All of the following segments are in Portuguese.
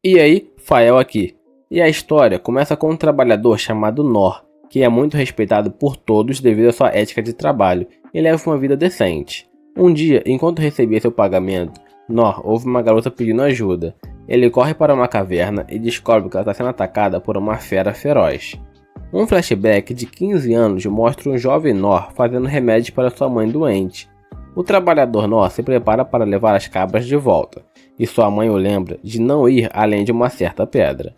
E aí, Fael aqui. E a história começa com um trabalhador chamado Nor, que é muito respeitado por todos devido à sua ética de trabalho e leva uma vida decente. Um dia, enquanto recebia seu pagamento, Nor ouve uma garota pedindo ajuda. Ele corre para uma caverna e descobre que ela está sendo atacada por uma fera feroz. Um flashback de 15 anos mostra um jovem Nor fazendo remédios para sua mãe doente. O trabalhador Nor se prepara para levar as cabras de volta, e sua mãe o lembra de não ir além de uma certa pedra.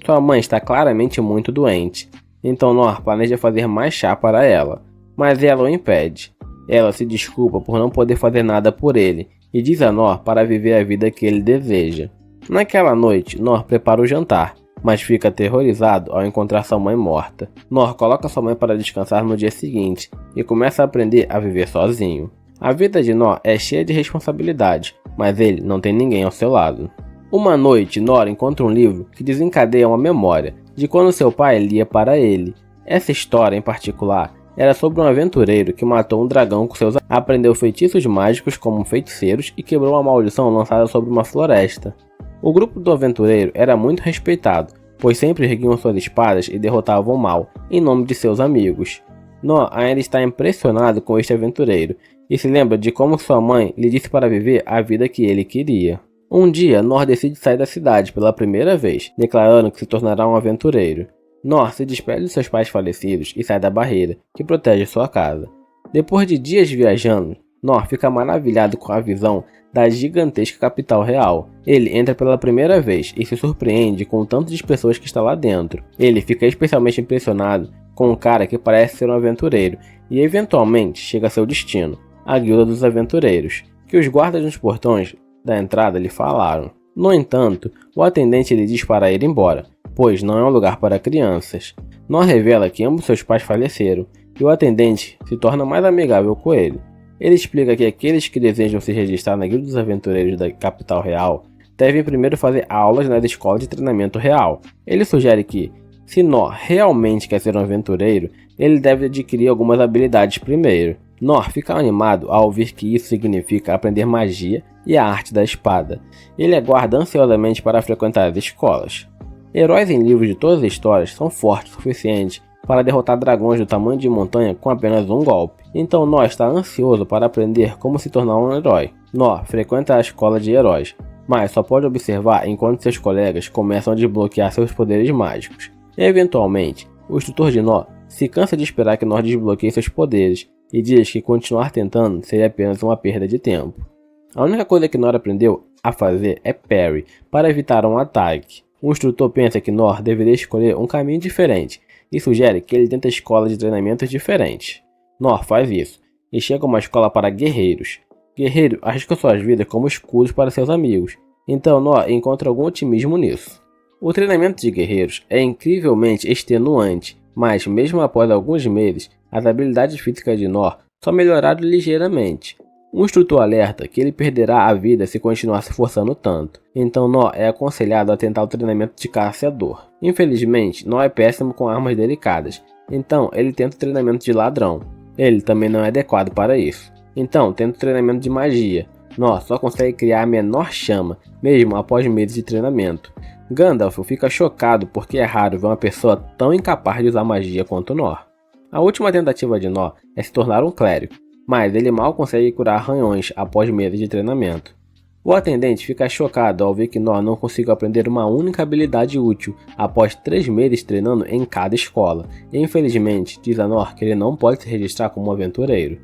Sua mãe está claramente muito doente, então Nor planeja fazer mais chá para ela, mas ela o impede. Ela se desculpa por não poder fazer nada por ele e diz a Nor para viver a vida que ele deseja. Naquela noite, Nor prepara o jantar, mas fica aterrorizado ao encontrar sua mãe morta. Nor coloca sua mãe para descansar no dia seguinte e começa a aprender a viver sozinho. A vida de Nor é cheia de responsabilidade, mas ele não tem ninguém ao seu lado. Uma noite, Nor encontra um livro que desencadeia uma memória de quando seu pai lia para ele. Essa história, em particular, era sobre um aventureiro que matou um dragão com seus amigos, aprendeu feitiços mágicos como feiticeiros e quebrou uma maldição lançada sobre uma floresta. O grupo do aventureiro era muito respeitado, pois sempre erguiam suas espadas e derrotavam o mal, em nome de seus amigos. Nor ainda está impressionado com este aventureiro, e se lembra de como sua mãe lhe disse para viver a vida que ele queria. Um dia, Nor decide sair da cidade pela primeira vez, declarando que se tornará um aventureiro. Nor se despede de seus pais falecidos e sai da barreira, que protege sua casa. Depois de dias viajando, Nor fica maravilhado com a visão da gigantesca capital real. Ele entra pela primeira vez e se surpreende com o tanto de pessoas que está lá dentro. Ele fica especialmente impressionado com um cara que parece ser um aventureiro e eventualmente chega a seu destino, a Guilda dos Aventureiros, que os guardas nos portões da entrada lhe falaram. No entanto, o atendente lhe diz para ir embora, pois não é um lugar para crianças. Nor revela que ambos seus pais faleceram, e o atendente se torna mais amigável com ele. Ele explica que aqueles que desejam se registrar na Guilda dos Aventureiros da capital real devem primeiro fazer aulas na escola de treinamento real. Ele sugere que, se Nor realmente quer ser um aventureiro, ele deve adquirir algumas habilidades primeiro. Nor fica animado ao ouvir que isso significa aprender magia e a arte da espada. Ele aguarda ansiosamente para frequentar as escolas. Heróis em livros de todas as histórias são fortes o suficiente para derrotar dragões do tamanho de montanha com apenas um golpe. Então Nor está ansioso para aprender como se tornar um herói. Nor frequenta a escola de heróis, mas só pode observar enquanto seus colegas começam a desbloquear seus poderes mágicos. Eventualmente, o instrutor de Nor se cansa de esperar que Nor desbloqueie seus poderes e diz que continuar tentando seria apenas uma perda de tempo. A única coisa que Nor aprendeu a fazer é parry, para evitar um ataque. O instrutor pensa que Nor deveria escolher um caminho diferente e sugere que ele tente a escola de treinamentos diferentes. Nor faz isso e chega a uma escola para guerreiros. Guerreiro arrisca suas vidas como escudos para seus amigos, então Nor encontra algum otimismo nisso. O treinamento de guerreiros é incrivelmente extenuante, mas mesmo após alguns meses, as habilidades físicas de Nor só melhoraram ligeiramente. Um instrutor alerta que ele perderá a vida se continuar se forçando tanto, então Nor é aconselhado a tentar o treinamento de caçador. Infelizmente, Nor é péssimo com armas delicadas, então ele tenta o treinamento de ladrão. Ele também não é adequado para isso, então tenta o treinamento de magia. Nor só consegue criar a menor chama, mesmo após meses de treinamento. Gandalf fica chocado porque é raro ver uma pessoa tão incapaz de usar magia quanto Nor. A última tentativa de Nor é se tornar um clérigo, mas ele mal consegue curar arranhões após meses de treinamento. O atendente fica chocado ao ver que Nor não conseguiu aprender uma única habilidade útil após 3 meses treinando em cada escola, e infelizmente diz a Nor que ele não pode se registrar como aventureiro.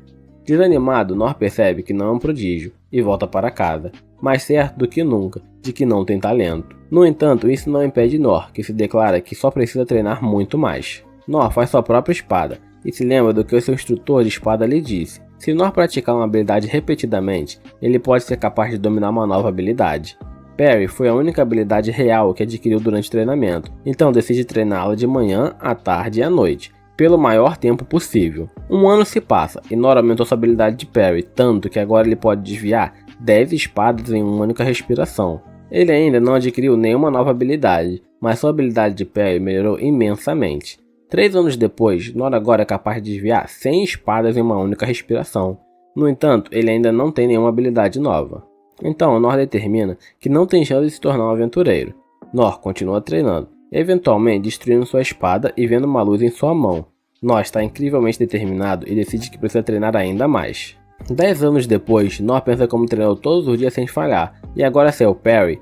Desanimado, Nor percebe que não é um prodígio e volta para casa, mais certo do que nunca de que não tem talento. No entanto, isso não impede Nor, que se declara que só precisa treinar muito mais. Nor faz sua própria espada e se lembra do que o seu instrutor de espada lhe disse. Se Nor praticar uma habilidade repetidamente, ele pode ser capaz de dominar uma nova habilidade. Parry foi a única habilidade real que adquiriu durante o treinamento, então decide treiná-la de manhã, à tarde e à noite, pelo maior tempo possível. Um ano se passa e Nor aumentou sua habilidade de parry, tanto que agora ele pode desviar 10 espadas em uma única respiração. Ele ainda não adquiriu nenhuma nova habilidade, mas sua habilidade de parry melhorou imensamente. 3 anos depois, Nor agora é capaz de desviar 100 espadas em uma única respiração. No entanto, ele ainda não tem nenhuma habilidade nova. Então, Nor determina que não tem chance de se tornar um aventureiro. Nor continua treinando, eventualmente destruindo sua espada e vendo uma luz em sua mão. Nor está incrivelmente determinado e decide que precisa treinar ainda mais. 10 anos depois, Nor pensa como treinou todos os dias sem falhar, e agora seu parry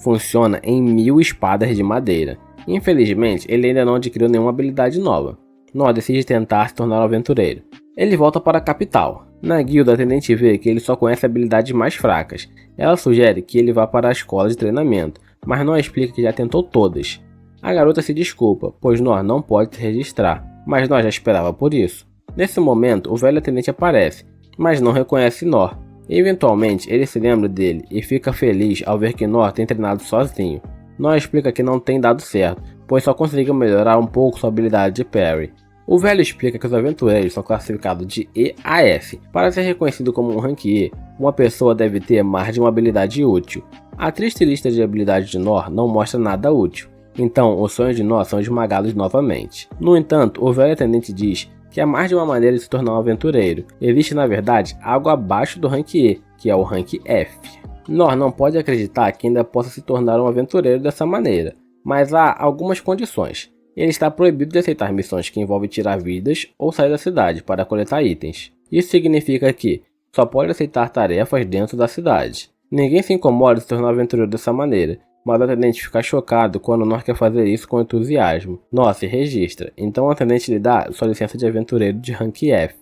funciona em 1000 espadas de madeira. Infelizmente, ele ainda não adquiriu nenhuma habilidade nova. Nor decide tentar se tornar um aventureiro. Ele volta para a capital. Na guilda, a atendente vê que ele só conhece habilidades mais fracas. Ela sugere que ele vá para a escola de treinamento, mas Nor explica que já tentou todas. A garota se desculpa, pois Nor não pode se registrar, mas Nor já esperava por isso. Nesse momento, o velho atendente aparece, mas não reconhece Nor. Eventualmente, ele se lembra dele e fica feliz ao ver que Nor tem treinado sozinho. Nor explica que não tem dado certo, pois só conseguiu melhorar um pouco sua habilidade de parry. O velho explica que os aventureiros são classificados de E a F. Para ser reconhecido como um rank E, uma pessoa deve ter mais de uma habilidade útil. A triste lista de habilidades de Nor não mostra nada útil, então os sonhos de Nor são esmagados novamente. No entanto, o velho atendente diz que há mais de uma maneira de se tornar um aventureiro. Existe na verdade algo abaixo do rank E, que é o rank F. Nor não pode acreditar que ainda possa se tornar um aventureiro dessa maneira, mas há algumas condições. Ele está proibido de aceitar missões que envolvem tirar vidas ou sair da cidade para coletar itens. Isso significa que só pode aceitar tarefas dentro da cidade. Ninguém se incomoda de se tornar aventureiro dessa maneira, mas o atendente fica chocado quando Nor quer fazer isso com entusiasmo. Nor se registra, então o atendente lhe dá sua licença de aventureiro de rank F.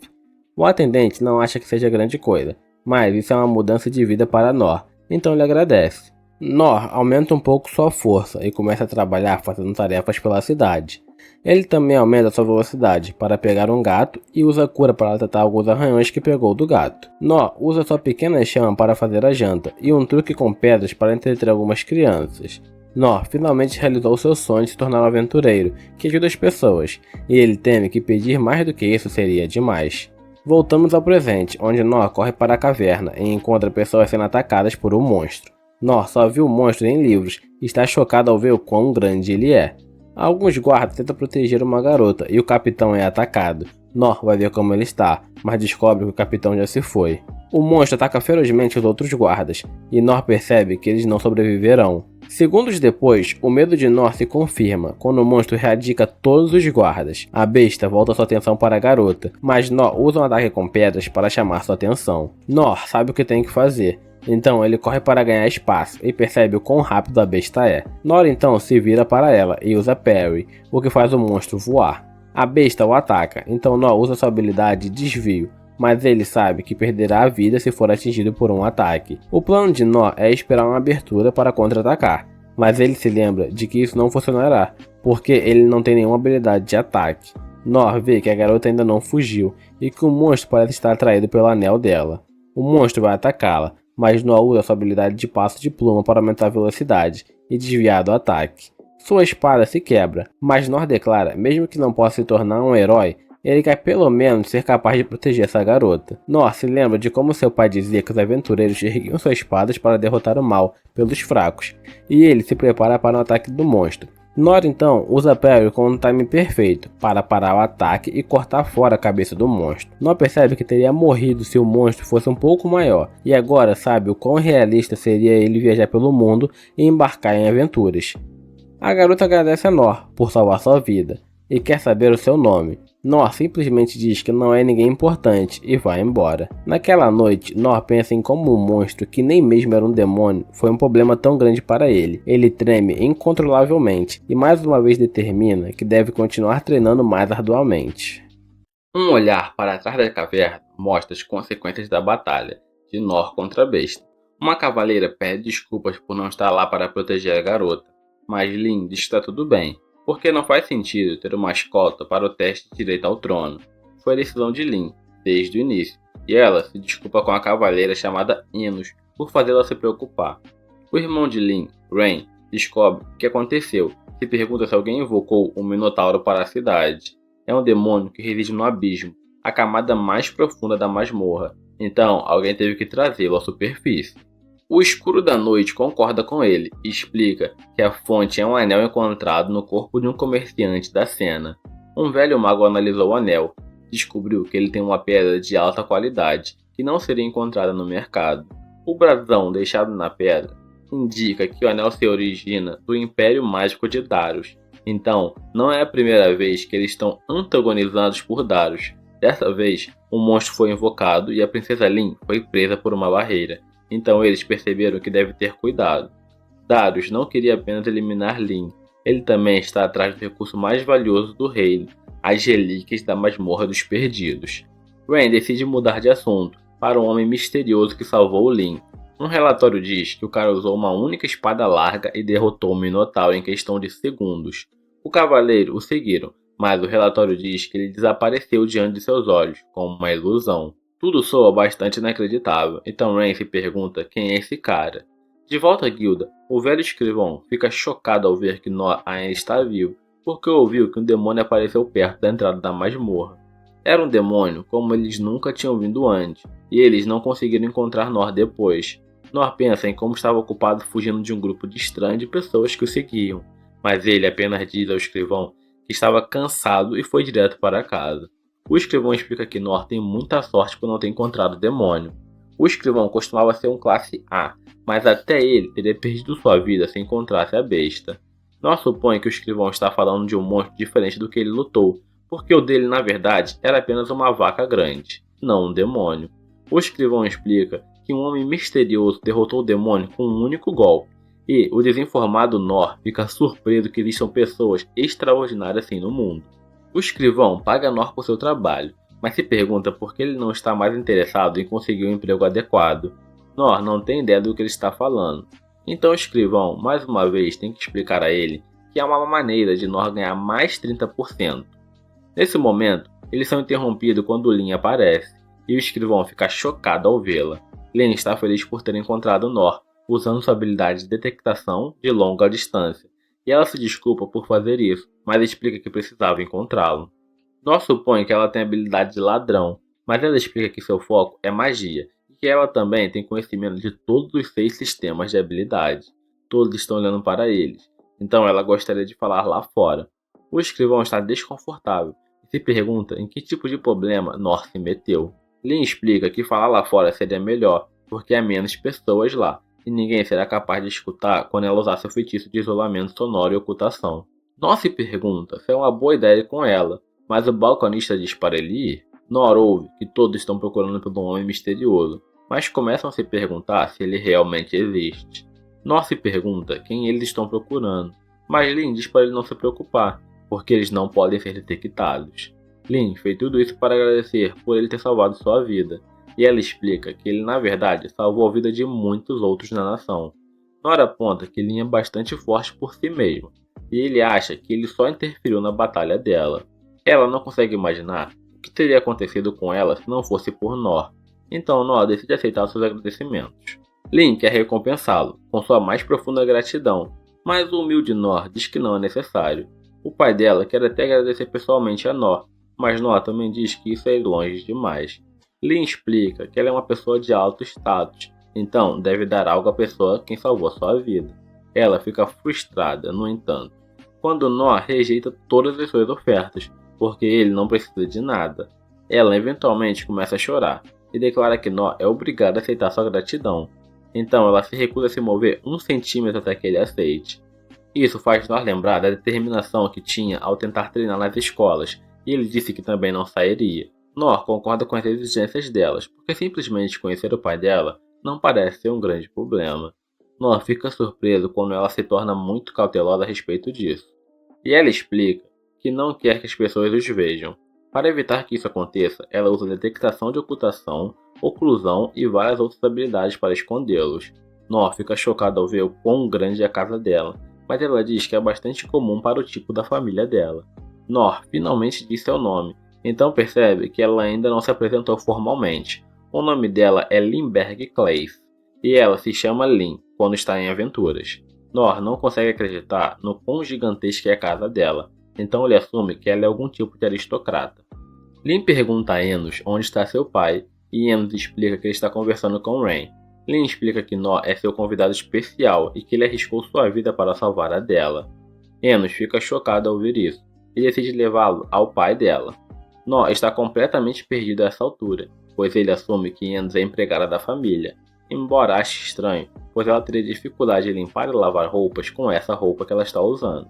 O atendente não acha que seja grande coisa, mas isso é uma mudança de vida para Nor, então ele agradece. Nor aumenta um pouco sua força e começa a trabalhar fazendo tarefas pela cidade. Ele também aumenta sua velocidade para pegar um gato e usa cura para tratar alguns arranhões que pegou do gato. Nor usa sua pequena chama para fazer a janta e um truque com pedras para entreter algumas crianças. Nor finalmente realizou seu sonho de se tornar um aventureiro que ajuda as pessoas, e ele teme que pedir mais do que isso seria demais. Voltamos ao presente, onde Nor corre para a caverna e encontra pessoas sendo atacadas por um monstro. Nor só viu o monstro em livros e está chocado ao ver o quão grande ele é. Alguns guardas tentam proteger uma garota e o capitão é atacado. Nor vai ver como ele está, mas descobre que o capitão já se foi. O monstro ataca ferozmente os outros guardas, e Nor percebe que eles não sobreviverão. Segundos depois, o medo de Nor se confirma quando o monstro erradica todos os guardas. A besta volta sua atenção para a garota, mas Nor usa um ataque com pedras para chamar sua atenção. Nor sabe o que tem que fazer. Então ele corre para ganhar espaço e percebe o quão rápido a besta é. Nor então se vira para ela e usa parry, o que faz o monstro voar. A besta o ataca, então Nor usa sua habilidade de desvio, mas ele sabe que perderá a vida se for atingido por um ataque. O plano de Nor é esperar uma abertura para contra-atacar, mas ele se lembra de que isso não funcionará, porque ele não tem nenhuma habilidade de ataque. Nor vê que a garota ainda não fugiu e que o monstro parece estar atraído pelo anel dela. O monstro vai atacá-la, mas Nor usa sua habilidade de passo de pluma para aumentar a velocidade e desviar do ataque. Sua espada se quebra, mas Nor declara, mesmo que não possa se tornar um herói, ele quer pelo menos ser capaz de proteger essa garota. Nor se lembra de como seu pai dizia que os aventureiros erguiam suas espadas para derrotar o mal pelos fracos, e ele se prepara para o ataque do monstro. Nor então usa parry com um time perfeito para parar o ataque e cortar fora a cabeça do monstro. Nor percebe que teria morrido se o monstro fosse um pouco maior, e agora sabe o quão realista seria ele viajar pelo mundo e embarcar em aventuras. A garota agradece a Nor por salvar sua vida e quer saber o seu nome. Nor simplesmente diz que não é ninguém importante e vai embora. Naquela noite, Nor pensa em como um monstro, que nem mesmo era um demônio, foi um problema tão grande para ele. Ele treme incontrolavelmente e mais uma vez determina que deve continuar treinando mais arduamente. Um olhar para trás da caverna mostra as consequências da batalha de Nor contra a besta. Uma cavaleira pede desculpas por não estar lá para proteger a garota, mas Lin diz que está tudo bem, porque não faz sentido ter uma escolta para o teste de direito ao trono. Foi a decisão de Lin, desde o início, e ela se desculpa com a cavaleira chamada Inus por fazê-la se preocupar. O irmão de Lin, Rain, descobre o que aconteceu e se pergunta se alguém invocou um minotauro para a cidade. É um demônio que reside no abismo, a camada mais profunda da masmorra, então alguém teve que trazê-lo à superfície. O escuro da noite concorda com ele e explica que a fonte é um anel encontrado no corpo de um comerciante da cena. Um velho mago analisou o anel e descobriu que ele tem uma pedra de alta qualidade que não seria encontrada no mercado. O brasão deixado na pedra indica que o anel se origina do Império Mágico de Darius. Então, não é a primeira vez que eles estão antagonizados por Darius. Dessa vez, um monstro foi invocado e a princesa Lin foi presa por uma barreira. Então eles perceberam que deve ter cuidado. Darius não queria apenas eliminar Lin, ele também está atrás do recurso mais valioso do reino, as relíquias da Masmorra dos Perdidos. Ren decide mudar de assunto para um homem misterioso que salvou Lin. Um relatório diz que o cara usou uma única espada larga e derrotou o Minotauro em questão de segundos. O cavaleiro o seguiram, mas o relatório diz que ele desapareceu diante de seus olhos, como uma ilusão. Tudo soa bastante inacreditável, então Ren se pergunta quem é esse cara. De volta à guilda, o velho escrivão fica chocado ao ver que Nor ainda está vivo, porque ouviu que um demônio apareceu perto da entrada da masmorra. Era um demônio como eles nunca tinham vindo antes, e eles não conseguiram encontrar Nor depois. Nor pensa em como estava ocupado fugindo de um grupo de estranhos de pessoas que o seguiam, mas ele apenas diz ao escrivão que estava cansado e foi direto para casa. O escrivão explica que Nor tem muita sorte por não ter encontrado o demônio. O escrivão costumava ser um classe A, mas até ele teria perdido sua vida se encontrasse a besta. Nor supõe que o escrivão está falando de um monstro diferente do que ele lutou, porque o dele na verdade era apenas uma vaca grande, não um demônio. O escrivão explica que um homem misterioso derrotou o demônio com um único golpe, e o desinformado Nor fica surpreso que existam pessoas extraordinárias assim no mundo. O escrivão paga Nor por seu trabalho, mas se pergunta por que ele não está mais interessado em conseguir um emprego adequado. Nor não tem ideia do que ele está falando. Então o escrivão, mais uma vez, tem que explicar a ele que há uma maneira de Nor ganhar mais 30%. Nesse momento, eles são interrompidos quando Lin aparece, e o escrivão fica chocado ao vê-la. Lin está feliz por ter encontrado Nor, usando sua habilidade de detectação de longa distância, e ela se desculpa por fazer isso, mas explica que precisava encontrá-lo. Nor supõe que ela tem a habilidade de ladrão, mas ela explica que seu foco é magia, e que ela também tem conhecimento de todos os 6 sistemas de habilidade. Todos estão olhando para eles, então ela gostaria de falar lá fora. O escrivão está desconfortável e se pergunta em que tipo de problema Nor se meteu. Lin explica que falar lá fora seria melhor, porque há menos pessoas lá, e ninguém será capaz de escutar quando ela usar seu feitiço de isolamento sonoro e ocultação. Nor se pergunta se é uma boa ideia ir com ela, mas o balconista diz para ele ir. Nor ouve que todos estão procurando por um homem misterioso, mas começam a se perguntar se ele realmente existe. Nor se pergunta quem eles estão procurando, mas Lin diz para ele não se preocupar, porque eles não podem ser detectados. Lin fez tudo isso para agradecer por ele ter salvado sua vida, e ela explica que ele na verdade salvou a vida de muitos outros na nação. Nor aponta que Lin é bastante forte por si mesmo, e ele acha que ele só interferiu na batalha dela. Ela não consegue imaginar o que teria acontecido com ela se não fosse por Nor, então Nor decide aceitar seus agradecimentos. Lin quer recompensá-lo com sua mais profunda gratidão, mas o humilde Nor diz que não é necessário. O pai dela quer até agradecer pessoalmente a Nor, mas Nor também diz que isso é ir longe demais. Lin explica que ela é uma pessoa de alto status, então deve dar algo à pessoa quem salvou sua vida. Ela fica frustrada, no entanto, quando Nor rejeita todas as suas ofertas, porque ele não precisa de nada. Ela eventualmente começa a chorar e declara que Nor é obrigada a aceitar sua gratidão. Então ela se recusa a se mover 1 centímetro até que ele aceite. Isso faz Nor lembrar da determinação que tinha ao tentar treinar nas escolas, e ele disse que também não sairia. Nor concorda com as exigências delas, porque simplesmente conhecer o pai dela não parece ser um grande problema. Nor fica surpreso quando ela se torna muito cautelosa a respeito disso. E ela explica que não quer que as pessoas os vejam. Para evitar que isso aconteça, ela usa detectação de ocultação, oclusão e várias outras habilidades para escondê-los. Nor fica chocado ao ver o quão grande é a casa dela, mas ela diz que é bastante comum para o tipo da família dela. Nor finalmente diz seu nome, então percebe que ela ainda não se apresentou formalmente. O nome dela é Limberg Clays, e ela se chama Lin quando está em aventuras. Nor não consegue acreditar no quão gigantesca é a casa dela, então ele assume que ela é algum tipo de aristocrata. Lin pergunta a Enos onde está seu pai, e Enos explica que ele está conversando com Ren. Lin explica que Nor é seu convidado especial e que ele arriscou sua vida para salvar a dela. Enos fica chocado ao ouvir isso e decide levá-lo ao pai dela. Nor está completamente perdido a essa altura, pois ele assume que Enos é empregada da família. embora ache estranho, pois ela teria dificuldade em limpar e lavar roupas com essa roupa que ela está usando.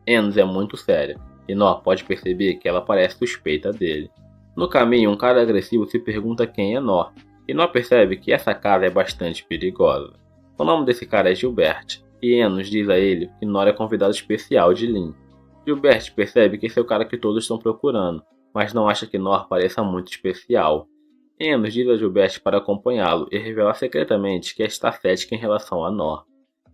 Enos é muito séria, e Nor pode perceber que ela parece suspeita dele. No caminho, um cara agressivo se pergunta quem é Nor, e Nor percebe que essa casa é bastante perigosa. O nome desse cara é Gilbert, e Enos diz a ele que Nor é convidado especial de Lin. Gilbert percebe que esse é o cara que todos estão procurando, mas não acha que Nor pareça muito especial. Enos diz a Gilbert para acompanhá-lo e revela secretamente que está cética em relação a Nor.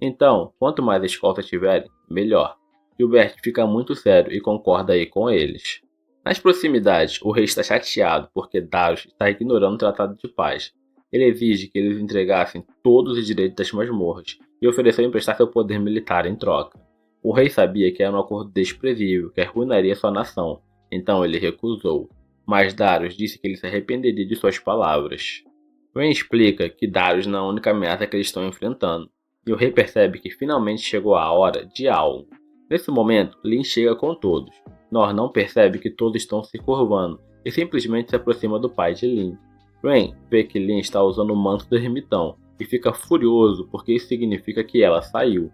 Então, quanto mais escolta tiverem, melhor. Gilbert fica muito sério e concorda aí com eles. Nas proximidades, o rei está chateado porque Darius está ignorando o tratado de paz. Ele exige que eles entregassem todos os direitos das masmorras e ofereceu emprestar seu poder militar em troca. O rei sabia que era um acordo desprezível que arruinaria sua nação, então ele recusou. Mas Darius disse que ele se arrependeria de suas palavras. Ren explica que Darius não é a única ameaça que eles estão enfrentando, e o rei percebe que finalmente chegou a hora de algo. Nesse momento, Lin chega com todos. Nor não percebe que todos estão se curvando e simplesmente se aproxima do pai de Lin. Ren vê que Lin está usando o manto do ermitão e fica furioso porque isso significa que ela saiu.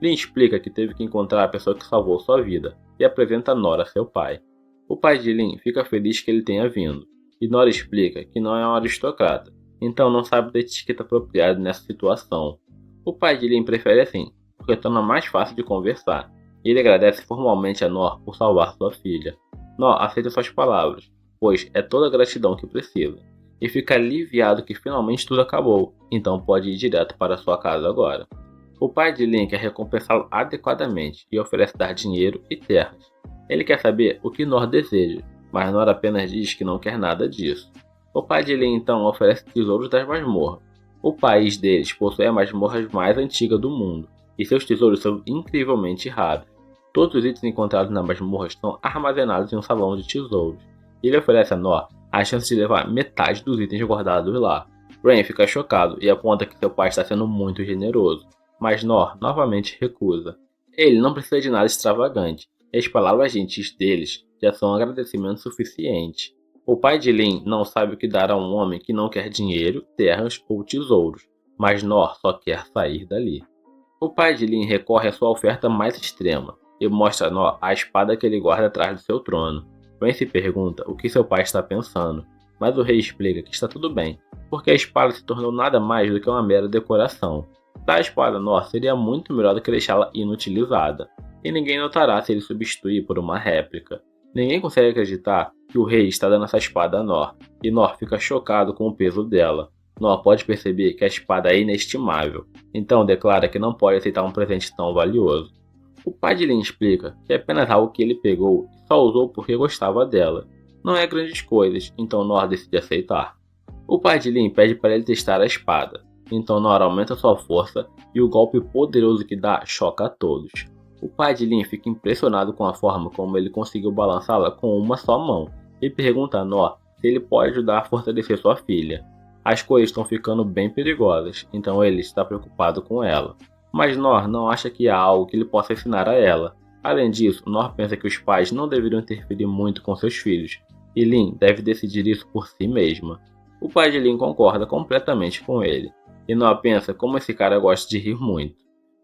Lin explica que teve que encontrar a pessoa que salvou sua vida e apresenta Nor a seu pai. O pai de Lin fica feliz que ele tenha vindo, e Nor explica que não é um aristocrata, então não sabe da etiqueta apropriada nessa situação. O pai de Lin prefere assim, porque torna mais fácil de conversar, e ele agradece formalmente a Nor por salvar sua filha. Nor aceita suas palavras, pois é toda a gratidão que precisa, e fica aliviado que finalmente tudo acabou, então pode ir direto para sua casa agora. O pai de Lin quer recompensá-lo adequadamente e oferece dar dinheiro e terras. Ele quer saber o que Nor deseja, mas Nor apenas diz que não quer nada disso. O pai de Lin então oferece tesouros das masmorras. O país deles possui a masmorra mais antiga do mundo, e seus tesouros são incrivelmente raros. Todos os itens encontrados na masmorra estão armazenados em um salão de tesouros. Ele oferece a Nor a chance de levar metade dos itens guardados lá. Ren fica chocado e aponta que seu pai está sendo muito generoso, mas Nor novamente recusa. Ele não precisa de nada extravagante, e as palavras gentis deles já são agradecimento suficiente. O pai de Lin não sabe o que dar a um homem que não quer dinheiro, terras ou tesouros, mas Nor só quer sair dali. O pai de Lin recorre à sua oferta mais extrema e mostra a Nor a espada que ele guarda atrás do seu trono. Ren se pergunta o que seu pai está pensando, mas o rei explica que está tudo bem, porque a espada se tornou nada mais do que uma mera decoração. Dar a espada a Nor seria muito melhor do que deixá-la inutilizada, e ninguém notará se ele substituir por uma réplica. Ninguém consegue acreditar que o rei está dando essa espada a Nor, e Nor fica chocado com o peso dela. Nor pode perceber que a espada é inestimável, então declara que não pode aceitar um presente tão valioso. O pai de Lin explica que é apenas algo que ele pegou e só usou porque gostava dela. Não é grandes coisas, então Nor decide aceitar. O pai de Lin pede para ele testar a espada, então Nor aumenta sua força e o golpe poderoso que dá choca a todos. O pai de Lin fica impressionado com a forma como ele conseguiu balançá-la com uma só mão e pergunta a Nor se ele pode ajudar a fortalecer sua filha. As coisas estão ficando bem perigosas, então ele está preocupado com ela. Mas Nor não acha que há algo que ele possa ensinar a ela. Além disso, Nor pensa que os pais não deveriam interferir muito com seus filhos, e Lin deve decidir isso por si mesma. O pai de Lin concorda completamente com ele, e Nor pensa como esse cara gosta de rir muito.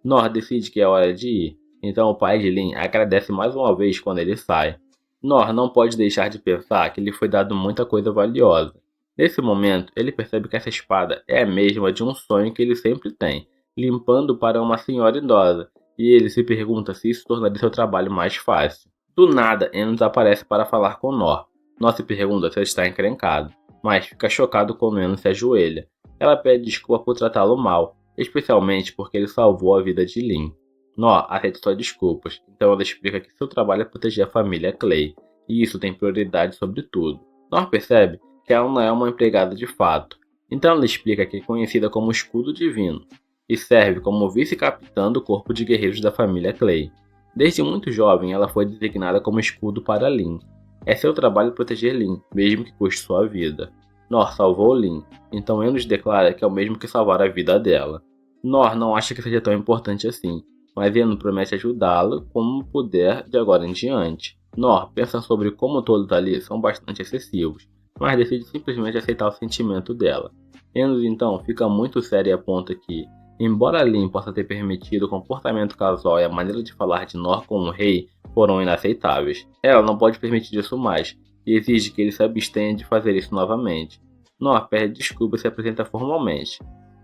Nor decide que é hora de ir, então o pai de Lin agradece mais uma vez quando ele sai. Nor não pode deixar de pensar que lhe foi dado muita coisa valiosa. Nesse momento, ele percebe que essa espada é a mesma de um sonho que ele sempre tem, limpando para uma senhora idosa, e ele se pergunta se isso tornaria seu trabalho mais fácil. Do nada, Enos aparece para falar com Nor. Nor se pergunta se ele está encrencado, mas fica chocado quando Enos se ajoelha. Ela pede desculpa por tratá-lo mal, especialmente porque ele salvou a vida de Lin. Nor aceita suas desculpas, então ela explica que seu trabalho é proteger a família Clay, e isso tem prioridade sobre tudo. Nor percebe que ela não é uma empregada de fato, então ela explica que é conhecida como Escudo Divino, e serve como vice-capitã do corpo de guerreiros da família Clay. Desde muito jovem, ela foi designada como escudo para Lin. É seu trabalho proteger Lin, mesmo que custe sua vida. Nor salvou Lin, então Enos declara que é o mesmo que salvar a vida dela. Nor não acha que seja tão importante assim, mas Enos promete ajudá-la como puder de agora em diante. Nor pensa sobre como todos ali são bastante excessivos, mas decide simplesmente aceitar o sentimento dela. Enos então fica muito sério e aponta que, embora Lin possa ter permitido o comportamento casual e a maneira de falar de Nor com o rei foram inaceitáveis, ela não pode permitir isso mais e exige que ele se abstenha de fazer isso novamente. Nor pede desculpas e se apresenta formalmente.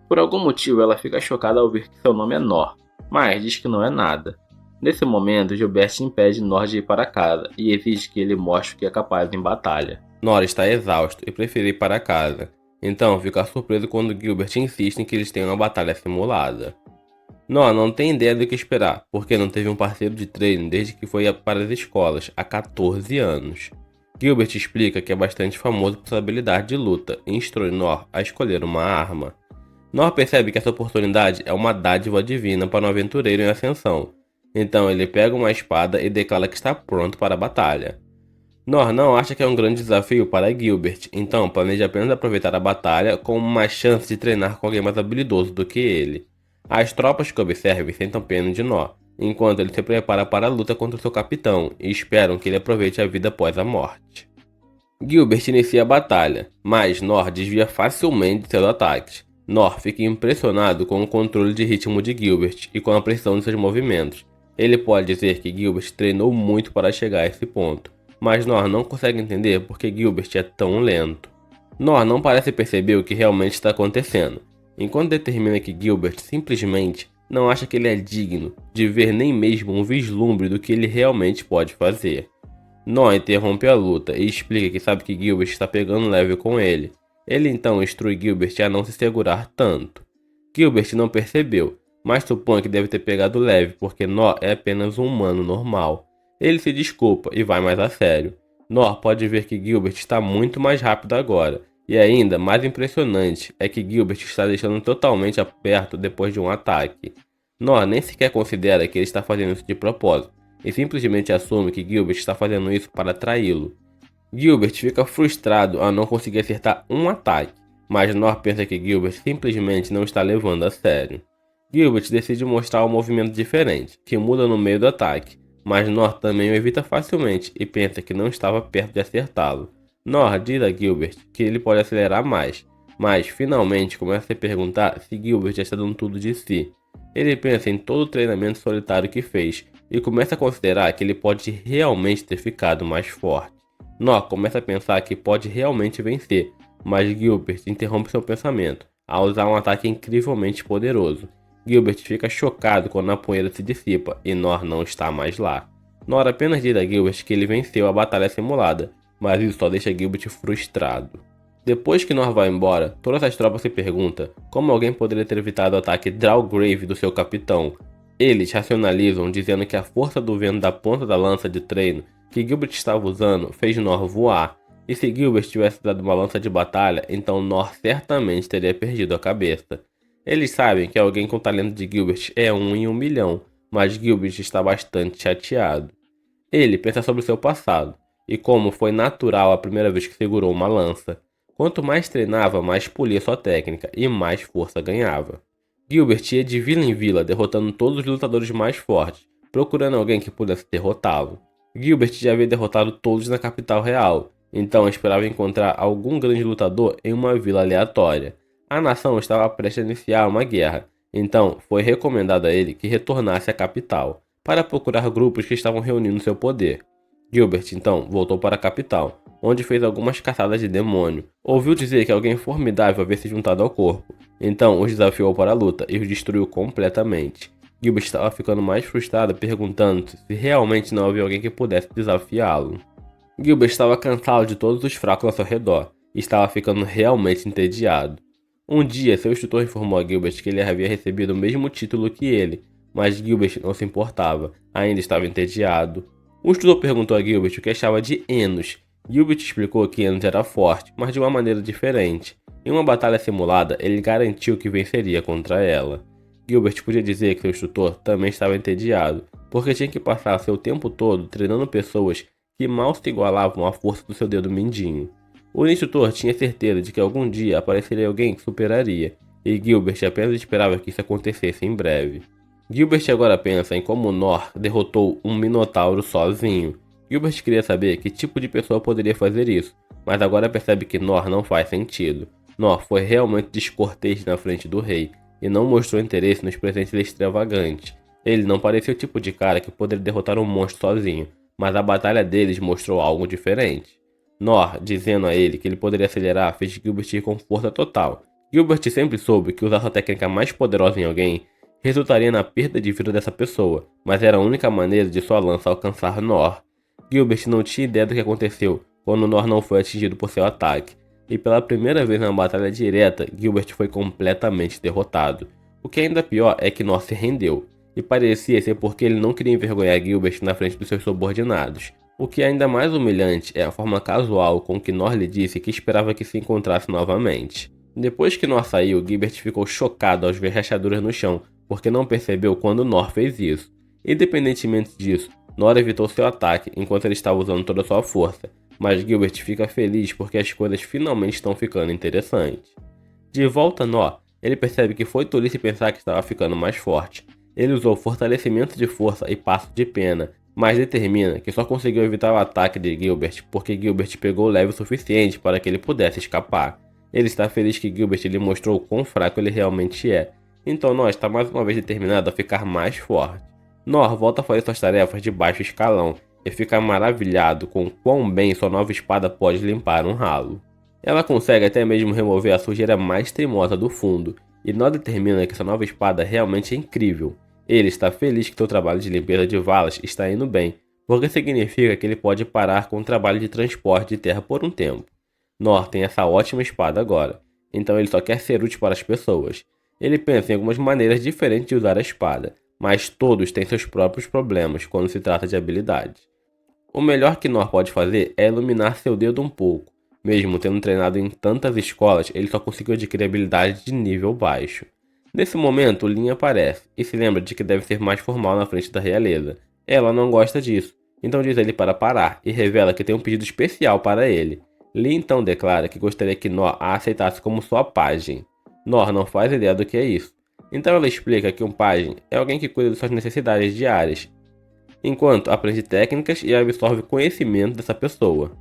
Por algum motivo ela fica chocada ao ouvir que seu nome é Nor, mas diz que não é nada. Nesse momento, Gilbert impede Nor de ir para casa e exige que ele mostre o que é capaz em batalha. Nor está exausto e prefere ir para casa, então fica surpreso quando Gilbert insiste em que eles tenham uma batalha simulada. Nor não tem ideia do que esperar, porque não teve um parceiro de treino desde que foi para as escolas, há 14 anos. Gilbert explica que é bastante famoso por sua habilidade de luta e instrui Nor a escolher uma arma. Nor percebe que essa oportunidade é uma dádiva divina para um aventureiro em ascensão, então ele pega uma espada e declara que está pronto para a batalha. Nor não acha que é um grande desafio para Gilbert, então planeja apenas aproveitar a batalha como uma chance de treinar com alguém mais habilidoso do que ele. As tropas que observam sentam pena de Nor, enquanto ele se prepara para a luta contra seu capitão e esperam que ele aproveite a vida após a morte. Gilbert inicia a batalha, mas Nor desvia facilmente de seus ataques. Nor fica impressionado com o controle de ritmo de Gilbert e com a precisão de seus movimentos. Ele pode dizer que Gilbert treinou muito para chegar a esse ponto, mas Nor não consegue entender por que Gilbert é tão lento. Nor não parece perceber o que realmente está acontecendo, enquanto determina que Gilbert simplesmente não acha que ele é digno de ver nem mesmo um vislumbre do que ele realmente pode fazer. Nor interrompe a luta e explica que sabe que Gilbert está pegando leve com ele. Ele então instrui Gilbert a não se segurar tanto. Gilbert não percebeu, mas supõe que deve ter pegado leve porque Nor é apenas um humano normal. Ele se desculpa e vai mais a sério. Nor pode ver que Gilbert está muito mais rápido agora, e ainda mais impressionante é que Gilbert está deixando totalmente aperto depois de um ataque. Nor nem sequer considera que ele está fazendo isso de propósito, e simplesmente assume que Gilbert está fazendo isso para atraí-lo. Gilbert fica frustrado ao não conseguir acertar um ataque, mas Nor pensa que Gilbert simplesmente não está levando a sério. Gilbert decide mostrar um movimento diferente, que muda no meio do ataque, mas Nor também o evita facilmente e pensa que não estava perto de acertá-lo. Nor diz a Gilbert que ele pode acelerar mais, mas finalmente começa a se perguntar se Gilbert já está dando tudo de si. Ele pensa em todo o treinamento solitário que fez e começa a considerar que ele pode realmente ter ficado mais forte. Nor começa a pensar que pode realmente vencer, mas Gilbert interrompe seu pensamento ao usar um ataque incrivelmente poderoso. Gilbert fica chocado quando a poeira se dissipa e Nor não está mais lá. Nor apenas diz a Gilbert que ele venceu a batalha simulada, mas isso só deixa Gilbert frustrado. Depois que Nor vai embora, todas as tropas se perguntam como alguém poderia ter evitado o ataque Draugrave do seu capitão. Eles racionalizam dizendo que a força do vento da ponta da lança de treino que Gilbert estava usando fez Nor voar, e se Gilbert tivesse dado uma lança de batalha, então Nor certamente teria perdido a cabeça. Eles sabem que alguém com o talento de Gilbert é 1 em 1 milhão, mas Gilbert está bastante chateado. Ele pensa sobre seu passado, e como foi natural a primeira vez que segurou uma lança. Quanto mais treinava, mais polia sua técnica e mais força ganhava. Gilbert ia de vila em vila, derrotando todos os lutadores mais fortes, procurando alguém que pudesse derrotá-lo. Gilbert já havia derrotado todos na capital real, então esperava encontrar algum grande lutador em uma vila aleatória. A nação estava prestes a iniciar uma guerra, então foi recomendado a ele que retornasse à capital, para procurar grupos que estavam reunindo seu poder. Gilbert então voltou para a capital, onde fez algumas caçadas de demônio. Ouviu dizer que alguém formidável havia se juntado ao corpo, então os desafiou para a luta e os destruiu completamente. Gilbert estava ficando mais frustrado, perguntando se realmente não havia alguém que pudesse desafiá-lo. Gilbert estava cansado de todos os fracos ao seu redor, e estava ficando realmente entediado. Um dia, seu instrutor informou a Gilbert que ele havia recebido o mesmo título que ele, mas Gilbert não se importava, ainda estava entediado. O instrutor perguntou a Gilbert o que achava de Enos. Gilbert explicou que Enos era forte, mas de uma maneira diferente. Em uma batalha simulada, ele garantiu que venceria contra ela. Gilbert podia dizer que seu instrutor também estava entediado, porque tinha que passar seu tempo todo treinando pessoas que mal se igualavam à força do seu dedo mindinho. O instrutor tinha certeza de que algum dia apareceria alguém que superaria, e Gilbert apenas esperava que isso acontecesse em breve. Gilbert agora pensa em como Nor derrotou um Minotauro sozinho. Gilbert queria saber que tipo de pessoa poderia fazer isso, mas agora percebe que Nor não faz sentido. Nor foi realmente descortês na frente do rei e não mostrou interesse nos presentes extravagantes. Ele não parecia o tipo de cara que poderia derrotar um monstro sozinho, mas a batalha deles mostrou algo diferente. Nor, dizendo a ele que ele poderia acelerar, fez Gilbert ir com força total. Gilbert sempre soube que usar sua técnica mais poderosa em alguém resultaria na perda de vida dessa pessoa, mas era a única maneira de sua lança alcançar Nor. Gilbert não tinha ideia do que aconteceu quando Nor não foi atingido por seu ataque, e pela primeira vez na batalha direta, Gilbert foi completamente derrotado. O que ainda pior é que Nor se rendeu, e parecia ser porque ele não queria envergonhar Gilbert na frente dos seus subordinados. O que é ainda mais humilhante é a forma casual com que Nor lhe disse que esperava que se encontrasse novamente. Depois que Nor saiu, Gilbert ficou chocado ao ver rachaduras no chão, porque não percebeu quando Nor fez isso. Independentemente disso, Nor evitou seu ataque enquanto ele estava usando toda a sua força, mas Gilbert fica feliz porque as coisas finalmente estão ficando interessantes. De volta a Nor, ele percebe que foi tolice pensar que estava ficando mais forte. Ele usou fortalecimento de força e passo de pena, mas determina que só conseguiu evitar o ataque de Gilbert porque Gilbert pegou leve o suficiente para que ele pudesse escapar. Ele está feliz que Gilbert lhe mostrou o quão fraco ele realmente é, então Nor está mais uma vez determinado a ficar mais forte. Nor volta a fazer suas tarefas de baixo escalão e fica maravilhado com quão bem sua nova espada pode limpar um ralo. Ela consegue até mesmo remover a sujeira mais teimosa do fundo, e Nor determina que sua nova espada realmente é incrível. Ele está feliz que seu trabalho de limpeza de valas está indo bem, porque significa que ele pode parar com o trabalho de transporte de terra por um tempo. Nor tem essa ótima espada agora, então ele só quer ser útil para as pessoas. Ele pensa em algumas maneiras diferentes de usar a espada, mas todos têm seus próprios problemas quando se trata de habilidades. O melhor que Nor pode fazer é iluminar seu dedo um pouco. Mesmo tendo treinado em tantas escolas, ele só conseguiu adquirir habilidades de nível baixo. Nesse momento, Lin aparece e se lembra de que deve ser mais formal na frente da realeza. Ela não gosta disso, então diz a ele para parar e revela que tem um pedido especial para ele. Lin então declara que gostaria que Nor a aceitasse como sua pajem. Nor não faz ideia do que é isso, então ela explica que um pajem é alguém que cuida de suas necessidades diárias, enquanto aprende técnicas e absorve conhecimento dessa pessoa.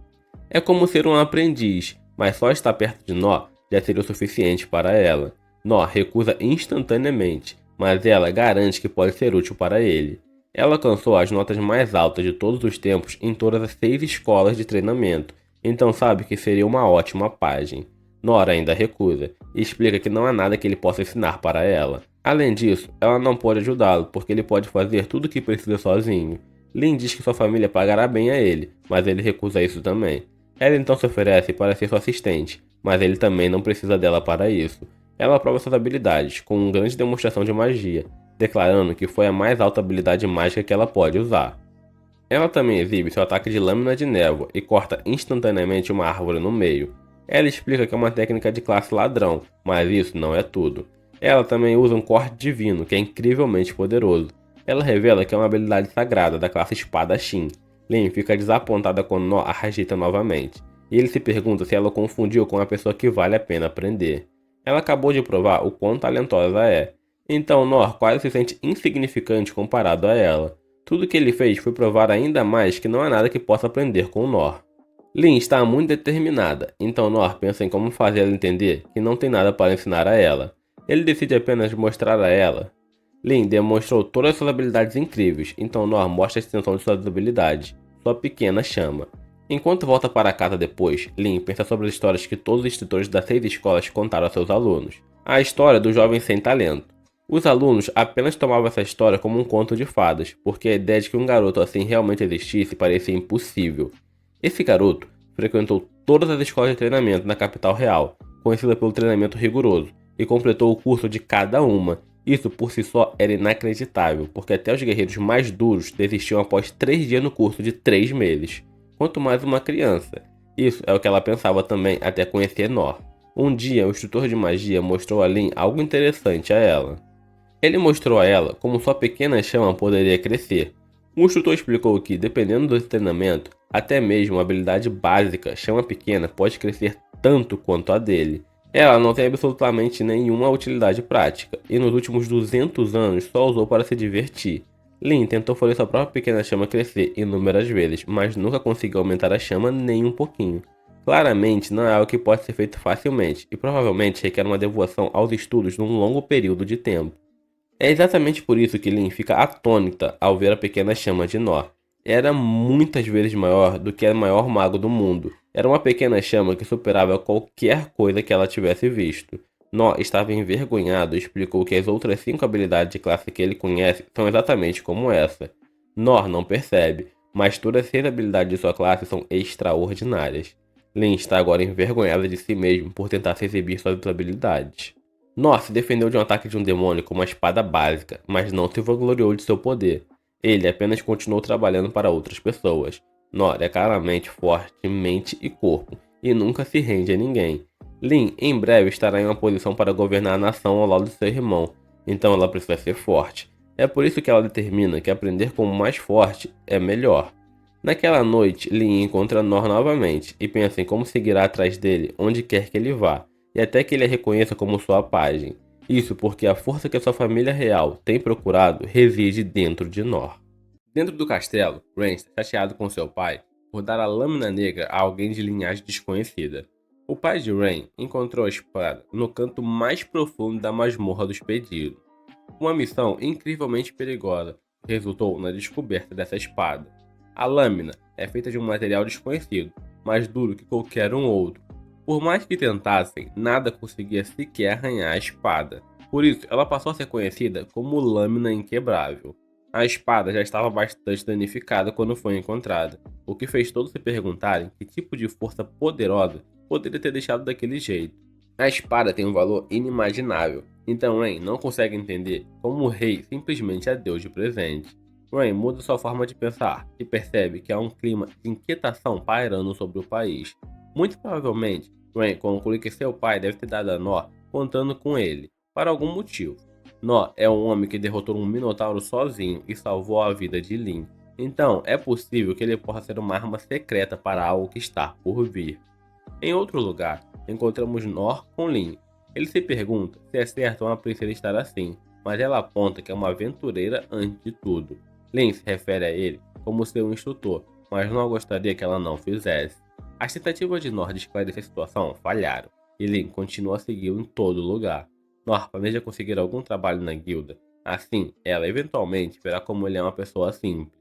É como ser um aprendiz, mas só estar perto de Nor já seria o suficiente para ela. Nor recusa instantaneamente, mas ela garante que pode ser útil para ele. Ela alcançou as notas mais altas de todos os tempos em todas as 6 escolas de treinamento, então sabe que seria uma ótima pajem. Nor ainda recusa e explica que não há nada que ele possa ensinar para ela. Além disso, ela não pode ajudá-lo porque ele pode fazer tudo o que precisa sozinho. Lin diz que sua família pagará bem a ele, mas ele recusa isso também. Ela então se oferece para ser sua assistente, mas ele também não precisa dela para isso. Ela prova suas habilidades com uma grande demonstração de magia, declarando que foi a mais alta habilidade mágica que ela pode usar. Ela também exibe seu ataque de lâmina de névoa e corta instantaneamente uma árvore no meio. Ela explica que é uma técnica de classe ladrão, mas isso não é tudo. Ela também usa um corte divino, que é incrivelmente poderoso. Ela revela que é uma habilidade sagrada da classe espadachim. Lin fica desapontada quando Nor a rejeita novamente, e ele se pergunta se ela o confundiu com uma pessoa que vale a pena aprender. Ela acabou de provar o quão talentosa é, então Nor quase se sente insignificante comparado a ela. Tudo que ele fez foi provar ainda mais que não há nada que possa aprender com Nor. Lin está muito determinada, então Nor pensa em como fazer ela entender que não tem nada para ensinar a ela. Ele decide apenas mostrar a ela. Lin demonstrou todas suas habilidades incríveis, então Nor mostra a extensão de suas habilidades, sua pequena chama. Enquanto volta para casa depois, Lin pensa sobre as histórias que todos os instrutores das 6 escolas contaram a seus alunos. A história do jovem sem talento. Os alunos apenas tomavam essa história como um conto de fadas, porque a ideia de que um garoto assim realmente existisse parecia impossível. Esse garoto frequentou todas as escolas de treinamento na capital real, conhecida pelo treinamento rigoroso, e completou o curso de cada uma. Isso por si só era inacreditável, porque até os guerreiros mais duros desistiam após 3 dias no curso de 3 meses. Quanto mais uma criança. Isso é o que ela pensava também até conhecer Nor. Um dia, o instrutor de magia mostrou a Lin algo interessante a ela. Ele mostrou a ela como sua pequena chama poderia crescer. O instrutor explicou que, dependendo do treinamento, até mesmo a habilidade básica chama pequena pode crescer tanto quanto a dele. Ela não tem absolutamente nenhuma utilidade prática, e nos últimos 200 anos só usou para se divertir. Lin tentou fazer sua própria pequena chama crescer inúmeras vezes, mas nunca conseguiu aumentar a chama nem um pouquinho. Claramente não é algo que pode ser feito facilmente, e provavelmente requer uma devoção aos estudos num longo período de tempo. É exatamente por isso que Lin fica atônita ao ver a pequena chama de Nó. Era muitas vezes maior do que o maior mago do mundo. Era uma pequena chama que superava qualquer coisa que ela tivesse visto. Nó estava envergonhado e explicou que as outras 5 habilidades de classe que ele conhece são exatamente como essa. Nó não percebe, mas todas as 6 habilidades de sua classe são extraordinárias. Lin está agora envergonhada de si mesmo por tentar se exibir suas habilidades. Nó se defendeu de um ataque de um demônio com uma espada básica, mas não se vangloriou de seu poder. Ele apenas continuou trabalhando para outras pessoas. Nó é claramente forte de mente e corpo, e nunca se rende a ninguém. Lin em breve estará em uma posição para governar a nação ao lado de seu irmão, então ela precisa ser forte. É por isso que ela determina que aprender como mais forte é melhor. Naquela noite, Lin encontra Nor novamente e pensa em como seguirá atrás dele onde quer que ele vá, e até que ele a reconheça como sua pajem. Isso porque a força que a sua família real tem procurado reside dentro de Nor. Dentro do castelo, Ren está chateado com seu pai por dar a lâmina negra a alguém de linhagem desconhecida. O pai de Ren encontrou a espada no canto mais profundo da masmorra dos pedidos. Uma missão incrivelmente perigosa resultou na descoberta dessa espada. A lâmina é feita de um material desconhecido, mais duro que qualquer um outro. Por mais que tentassem, nada conseguia sequer arranhar a espada. Por isso, ela passou a ser conhecida como lâmina inquebrável. A espada já estava bastante danificada quando foi encontrada, o que fez todos se perguntarem que tipo de força poderosa poderia ter deixado daquele jeito. A espada tem um valor inimaginável, então Rain não consegue entender como o rei simplesmente a deu de presente. Rain muda sua forma de pensar e percebe que há um clima de inquietação pairando sobre o país. Muito provavelmente, Rain conclui que seu pai deve ter dado a Nó contando com ele, para algum motivo. Nó é um homem que derrotou um minotauro sozinho e salvou a vida de Lin, então é possível que ele possa ser uma arma secreta para algo que está por vir. Em outro lugar, encontramos Nor com Lin. Ele se pergunta se é certo uma princesa estar assim, mas ela aponta que é uma aventureira antes de tudo. Lin se refere a ele como seu instrutor, mas não gostaria que ela não fizesse. As tentativas de Nor de esclarecer a situação falharam, e Lin continua a segui-lo em todo lugar. Nor planeja conseguir algum trabalho na guilda, assim ela eventualmente verá como ele é uma pessoa simples.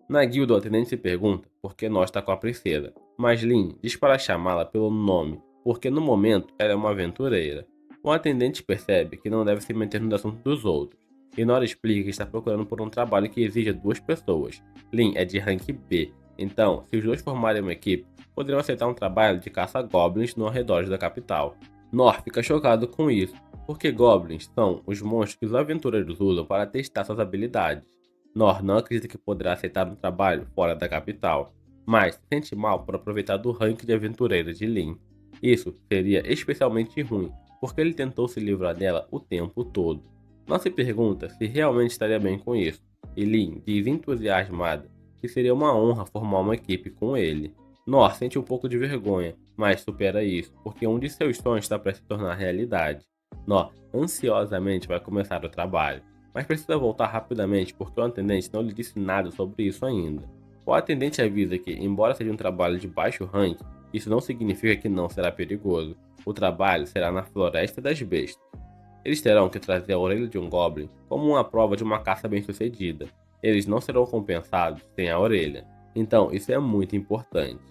Na guilda, o atendente se pergunta por que Nor está com a princesa, mas Lin diz para chamá-la pelo nome, porque no momento ela é uma aventureira. O atendente percebe que não deve se meter nos assuntos dos outros, e Nor explica que está procurando por um trabalho que exija 2 pessoas. Lin é de rank B, então, se os dois formarem uma equipe, poderiam aceitar um trabalho de caça a goblins no arredor da capital. Nor fica chocado com isso, porque goblins são os monstros que os aventureiros usam para testar suas habilidades. Nor não acredita que poderá aceitar um trabalho fora da capital, mas se sente mal por aproveitar do ranking de aventureira de Lin. Isso seria especialmente ruim, porque ele tentou se livrar dela o tempo todo. Nor se pergunta se realmente estaria bem com isso, e Lin diz entusiasmada que seria uma honra formar uma equipe com ele. Nor sente um pouco de vergonha, mas supera isso, porque um de seus sonhos está para se tornar realidade. Nor ansiosamente vai começar o trabalho, mas precisa voltar rapidamente porque o atendente não lhe disse nada sobre isso ainda. O atendente avisa que, embora seja um trabalho de baixo rank, isso não significa que não será perigoso. O trabalho será na Floresta das Bestas. Eles terão que trazer a orelha de um Goblin como uma prova de uma caça bem-sucedida. Eles não serão compensados sem a orelha, então isso é muito importante.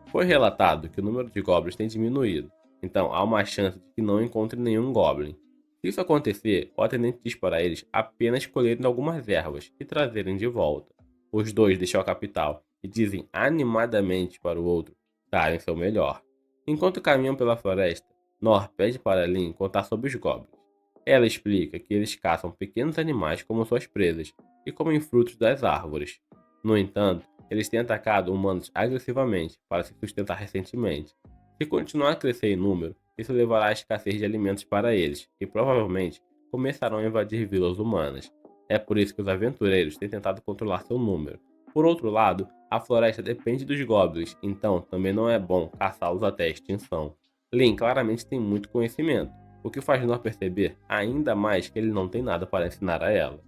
Foi relatado que o número de Goblins tem diminuído, então há uma chance de que não encontre nenhum Goblin. Se isso acontecer, o atendente diz para eles apenas colherem algumas ervas e trazerem de volta. Os dois deixam a capital e dizem animadamente para o outro darem seu melhor. Enquanto caminham pela floresta, Nor pede para Lin contar sobre os goblins. Ela explica que eles caçam pequenos animais como suas presas e comem frutos das árvores. No entanto, eles têm atacado humanos agressivamente para se sustentar recentemente. Se continuar a crescer em número, isso levará à escassez de alimentos para eles, e provavelmente começarão a invadir vilas humanas. É por isso que os aventureiros têm tentado controlar seu número. Por outro lado, a floresta depende dos goblins, então também não é bom caçá-los até a extinção. Lin claramente tem muito conhecimento, o que faz Nor perceber ainda mais que ele não tem nada para ensinar a ela.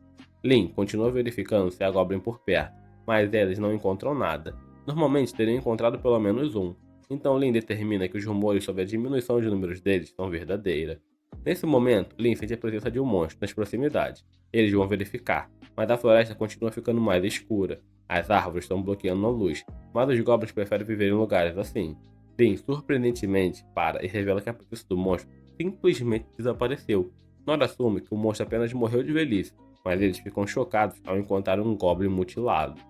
Lin continua verificando se há Goblin por perto, mas eles não encontram nada. Normalmente teriam encontrado pelo menos um, então Lin determina que os rumores sobre a diminuição de números deles são verdadeiros. Nesse momento, Lin sente a presença de um monstro nas proximidades. Eles vão verificar, mas a floresta continua ficando mais escura. As árvores estão bloqueando a luz, mas os goblins preferem viver em lugares assim. Lin surpreendentemente para e revela que a presença do monstro simplesmente desapareceu. Nora assume que o monstro apenas morreu de velhice, mas eles ficam chocados ao encontrar um goblin mutilado.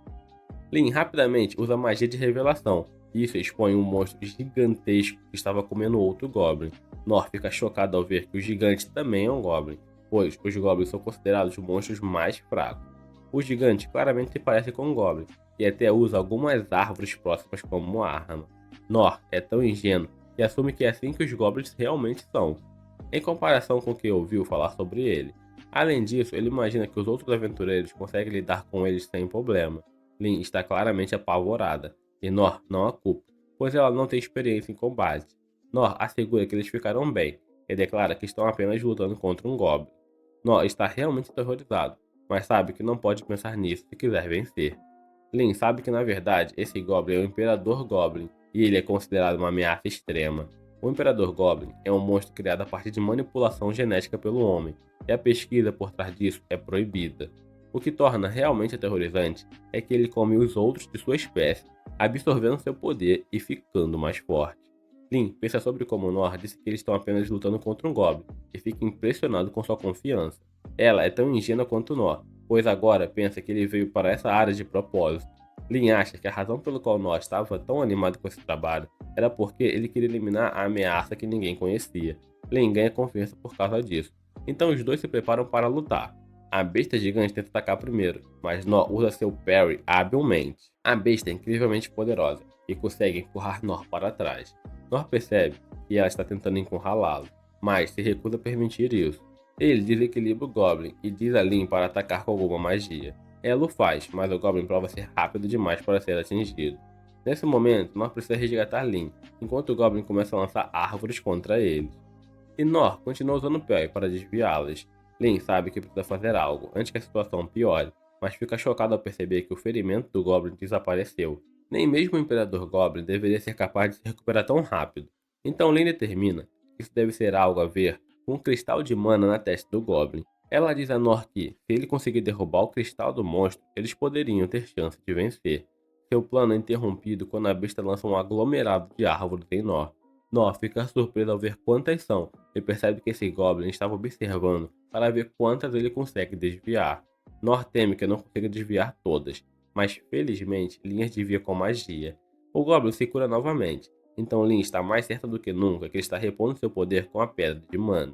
Lin rapidamente usa magia de revelação, e isso expõe um monstro gigantesco que estava comendo outro goblin. Nor fica chocado ao ver que o gigante também é um goblin, pois os goblins são considerados monstros mais fracos. O gigante claramente se parece com um goblin, e até usa algumas árvores próximas como arma. Nor é tão ingênuo que assume que é assim que os goblins realmente são, em comparação com o que ouviu falar sobre ele. Além disso, ele imagina que os outros aventureiros conseguem lidar com eles sem problema. Lin está claramente apavorada, e Nor não a culpa, pois ela não tem experiência em combate. Nor assegura que eles ficarão bem, e declara que estão apenas lutando contra um Goblin. Nor está realmente aterrorizado, mas sabe que não pode pensar nisso se quiser vencer. Lin sabe que na verdade esse Goblin é o Imperador Goblin, e ele é considerado uma ameaça extrema. O Imperador Goblin é um monstro criado a partir de manipulação genética pelo homem, e a pesquisa por trás disso é proibida. O que torna realmente aterrorizante é que ele come os outros de sua espécie, absorvendo seu poder e ficando mais forte. Lin pensa sobre como Nor disse que eles estão apenas lutando contra um Goblin, e fica impressionado com sua confiança. Ela é tão ingênua quanto Nor, pois agora pensa que ele veio para essa área de propósito. Lin acha que a razão pelo qual Nor estava tão animado com esse trabalho era porque ele queria eliminar a ameaça que ninguém conhecia. Lin ganha confiança por causa disso, então os dois se preparam para lutar. A besta gigante tenta atacar primeiro, mas Nor usa seu parry habilmente. A besta é incrivelmente poderosa e consegue empurrar Nor para trás. Nor percebe que ela está tentando encurralá-lo, mas se recusa a permitir isso. Ele desequilibra o Goblin e diz a Lin para atacar com alguma magia. Ela o faz, mas o Goblin prova ser rápido demais para ser atingido. Nesse momento, Nor precisa resgatar Lin, enquanto o Goblin começa a lançar árvores contra eles. E Nor continua usando o parry para desviá-las. Lin sabe que precisa fazer algo antes que a situação piore, mas fica chocado ao perceber que o ferimento do Goblin desapareceu. Nem mesmo o Imperador Goblin deveria ser capaz de se recuperar tão rápido. Então Lin determina que isso deve ser algo a ver com um cristal de mana na testa do Goblin. Ela diz a Nor que, se ele conseguir derrubar o cristal do monstro, eles poderiam ter chance de vencer. Seu plano é interrompido quando a besta lança um aglomerado de árvores em Nor. Nor fica surpreso ao ver quantas são e percebe que esse Goblin estava observando para ver quantas ele consegue desviar. Nor teme que não consiga desviar todas, mas felizmente Lin as desvia com magia. O Goblin se cura novamente, então Lin está mais certa do que nunca que ele está repondo seu poder com a pedra de mana.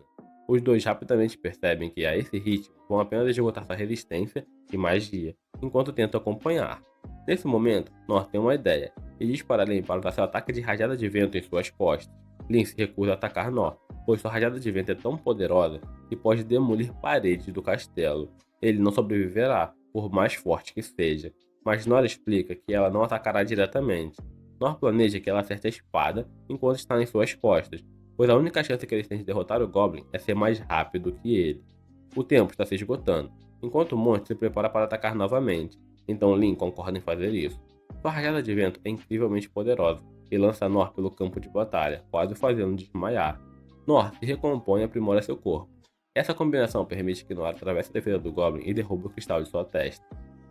Os dois rapidamente percebem que a esse ritmo vão apenas esgotar sua resistência e magia, enquanto tentam acompanhar. Nesse momento, Nor tem uma ideia e diz para Lin para usar seu ataque de rajada de vento em suas costas. Lin se recusa a atacar Nor, pois sua rajada de vento é tão poderosa que pode demolir paredes do castelo. Ele não sobreviverá, por mais forte que seja, mas Nor explica que ela não atacará diretamente. Nor planeja que ela acerte a espada enquanto está em suas costas, pois a única chance que eles têm de derrotar o Goblin é ser mais rápido que ele. O tempo está se esgotando, enquanto o monstro se prepara para atacar novamente, então Lin concorda em fazer isso. Sua rajada de vento é incrivelmente poderosa e lança Nor pelo campo de batalha, quase o fazendo desmaiar. Nor se recompõe e aprimora seu corpo. Essa combinação permite que Nor atravesse a defesa do Goblin e derrube o cristal de sua testa.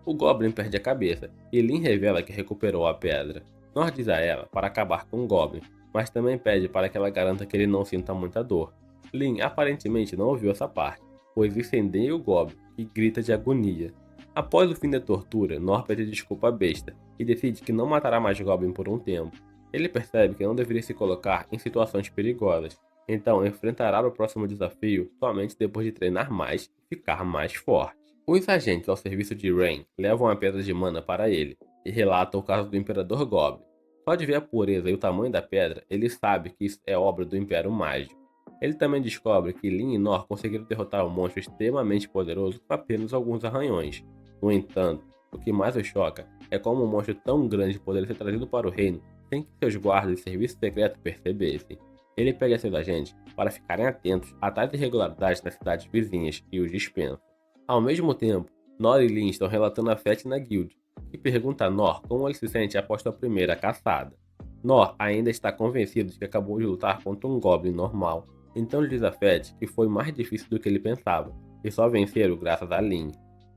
O Goblin perde a cabeça e Lin revela que recuperou a pedra. Nor diz a ela para acabar com o Goblin, mas também pede para que ela garanta que ele não sinta muita dor. Lin aparentemente não ouviu essa parte, pois incendeia o Goblin e grita de agonia. Após o fim da tortura, Nor pede desculpa à besta e decide que não matará mais Goblin por um tempo. Ele percebe que não deveria se colocar em situações perigosas, então enfrentará o próximo desafio somente depois de treinar mais e ficar mais forte. Os agentes ao serviço de Rain levam a pedra de mana para ele e relatam o caso do Imperador Goblin. Só de ver a pureza e o tamanho da pedra, ele sabe que isso é obra do Império Mágico. Ele também descobre que Lin e Nor conseguiram derrotar um monstro extremamente poderoso com apenas alguns arranhões. No entanto, o que mais o choca é como um monstro tão grande poderia ser trazido para o reino sem que seus guardas e serviço secreto percebessem. Ele pede a seus agentes para ficarem atentos a tais irregularidades nas cidades vizinhas e os dispensa. Ao mesmo tempo, Nor e Lin estão relatando a Fett na guild, que pergunta a Nor como ele se sente após sua primeira caçada. Nor ainda está convencido de que acabou de lutar contra um Goblin normal, então ele diz a Fett que foi mais difícil do que ele pensava, e só venceram graças a Lin.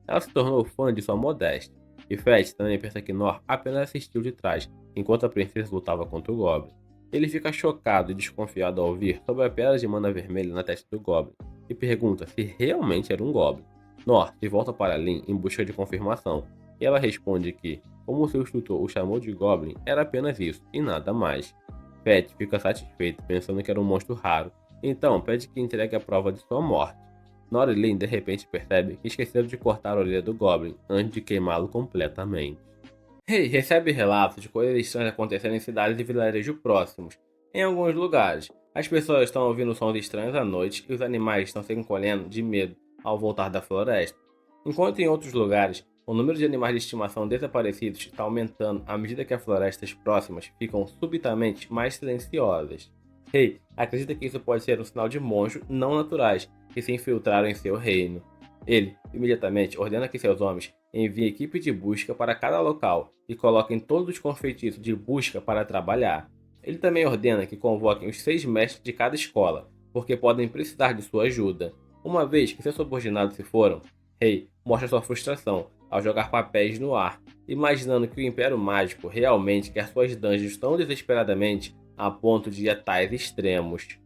Ela se tornou fã de sua modéstia, e Fett também pensa que Nor apenas assistiu de trás, enquanto a princesa lutava contra o Goblin. Ele fica chocado e desconfiado ao ouvir sobre a pedra de mana vermelha na testa do Goblin, e pergunta se realmente era um Goblin. Nor se volta para Lin em busca de confirmação, e ela responde que, como seu instrutor o chamou de Goblin, era apenas isso, e nada mais. Fett fica satisfeito pensando que era um monstro raro, então pede que entregue a prova de sua morte. Nor e Lin de repente percebe que esqueceram de cortar a orelha do Goblin antes de queimá-lo completamente. Rei recebe relatos de coisas estranhas acontecendo em cidades e vilarejos próximos. Em alguns lugares, as pessoas estão ouvindo sons estranhos à noite e os animais estão se encolhendo de medo ao voltar da floresta. Enquanto em outros lugares, o número de animais de estimação desaparecidos está aumentando à medida que as florestas próximas ficam subitamente mais silenciosas. Rei acredita que isso pode ser um sinal de monstros não naturais que se infiltraram em seu reino. Ele, imediatamente, ordena que seus homens enviem equipe de busca para cada local e coloquem todos os confeitiços de busca para trabalhar. Ele também ordena que convoquem os 6 mestres de cada escola, porque podem precisar de sua ajuda. Uma vez que seus subordinados se foram, Rei mostra sua frustração ao jogar papéis no ar, imaginando que o Império Mágico realmente quer suas dungeons tão desesperadamente a ponto de ir a tais extremos.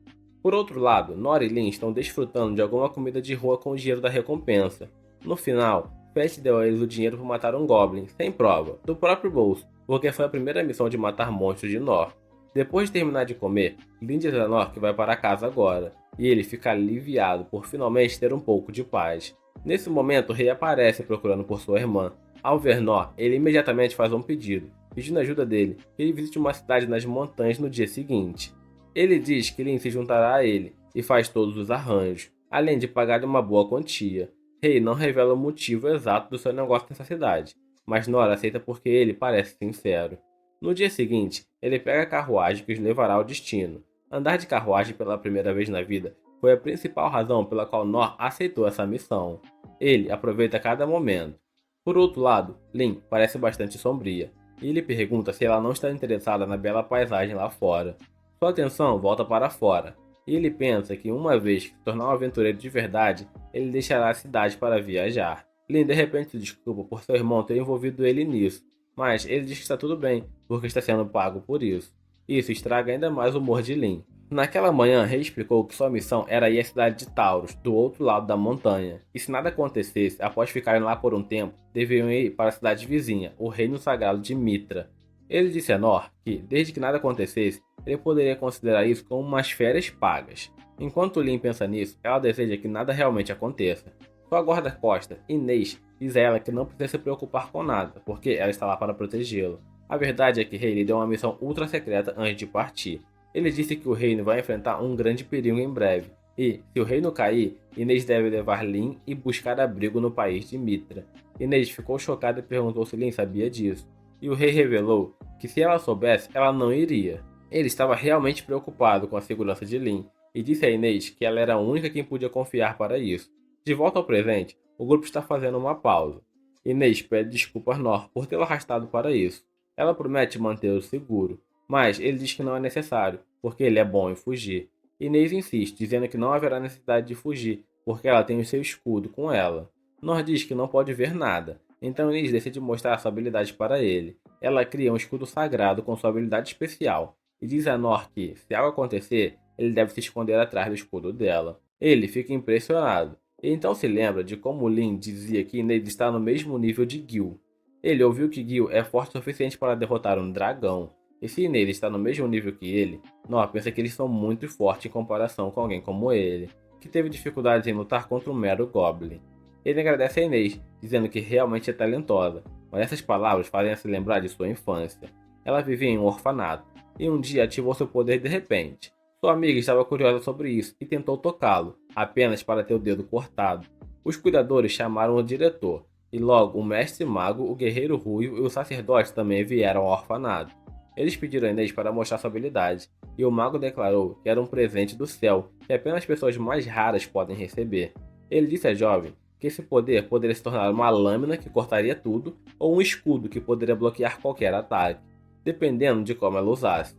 Por outro lado, Nor e Lin estão desfrutando de alguma comida de rua com o dinheiro da recompensa. No final, Fett deu a eles o dinheiro por matar um Goblin, sem prova, do próprio bolso, porque foi a primeira missão de matar monstros de Nor. Depois de terminar de comer, Lin diz a Nor que vai para casa agora, e ele fica aliviado por finalmente ter um pouco de paz. Nesse momento, o rei aparece procurando por sua irmã. Ao ver Nor, ele imediatamente faz um pedido, pedindo ajuda dele, que ele visite uma cidade nas montanhas no dia seguinte. Ele diz que Lin se juntará a ele e faz todos os arranjos, além de pagar uma boa quantia. Rei não revela o motivo exato do seu negócio nessa cidade, mas Nora aceita porque ele parece sincero. No dia seguinte, ele pega a carruagem que os levará ao destino. Andar de carruagem pela primeira vez na vida foi a principal razão pela qual Nor aceitou essa missão. Ele aproveita cada momento. Por outro lado, Lin parece bastante sombria, e ele pergunta se ela não está interessada na bela paisagem lá fora. Sua atenção volta para fora, e ele pensa que uma vez que se tornar um aventureiro de verdade, ele deixará a cidade para viajar. Lin de repente se desculpa por seu irmão ter envolvido ele nisso, mas ele diz que está tudo bem, porque está sendo pago por isso. Isso estraga ainda mais o humor de Lin. Naquela manhã, Rei explicou que sua missão era ir à cidade de Taurus, do outro lado da montanha, e se nada acontecesse, após ficarem lá por um tempo, deveriam ir para a cidade vizinha, o Reino Sagrado de Mitra. Ele disse a Nor que, desde que nada acontecesse, ele poderia considerar isso como umas férias pagas. Enquanto Lin pensa nisso, ela deseja que nada realmente aconteça. Sua guarda-costas, Inês, diz a ela que não precisa se preocupar com nada, porque ela está lá para protegê-lo. A verdade é que Rei lhe deu uma missão ultra secreta antes de partir. Ele disse que o reino vai enfrentar um grande perigo em breve, e, se o reino cair, Inês deve levar Lin e buscar abrigo no país de Mitra. Inês ficou chocada e perguntou se Lin sabia disso, e o rei revelou que se ela soubesse, ela não iria. Ele estava realmente preocupado com a segurança de Lin, e disse a Inês que ela era a única quem podia confiar para isso. De volta ao presente, o grupo está fazendo uma pausa. Inês pede desculpas a Nor por tê-lo arrastado para isso. Ela promete mantê-lo seguro, mas ele diz que não é necessário, porque ele é bom em fugir. Inês insiste, dizendo que não haverá necessidade de fugir, porque ela tem o seu escudo com ela. Nor diz que não pode ver nada, então Inês decide mostrar sua habilidade para ele. Ela cria um escudo sagrado com sua habilidade especial, e diz a Nor que, se algo acontecer, ele deve se esconder atrás do escudo dela. Ele fica impressionado, e então se lembra de como Lin dizia que Inês está no mesmo nível de Gil. Ele ouviu que Gil é forte o suficiente para derrotar um dragão, e se Inês está no mesmo nível que ele, Nor pensa que eles são muito fortes em comparação com alguém como ele, que teve dificuldades em lutar contra um mero Goblin. Ele agradece a Inês, dizendo que realmente é talentosa, mas essas palavras fazem se lembrar de sua infância. Ela vivia em um orfanato, e um dia ativou seu poder de repente. Sua amiga estava curiosa sobre isso e tentou tocá-lo, apenas para ter o dedo cortado. Os cuidadores chamaram o diretor, e logo o mestre mago, o guerreiro ruivo e o sacerdote também vieram ao orfanato. Eles pediram a Inês para mostrar sua habilidade, e o mago declarou que era um presente do céu que apenas pessoas mais raras podem receber. Ele disse à jovem que esse poder poderia se tornar uma lâmina que cortaria tudo ou um escudo que poderia bloquear qualquer ataque, dependendo de como ela usasse.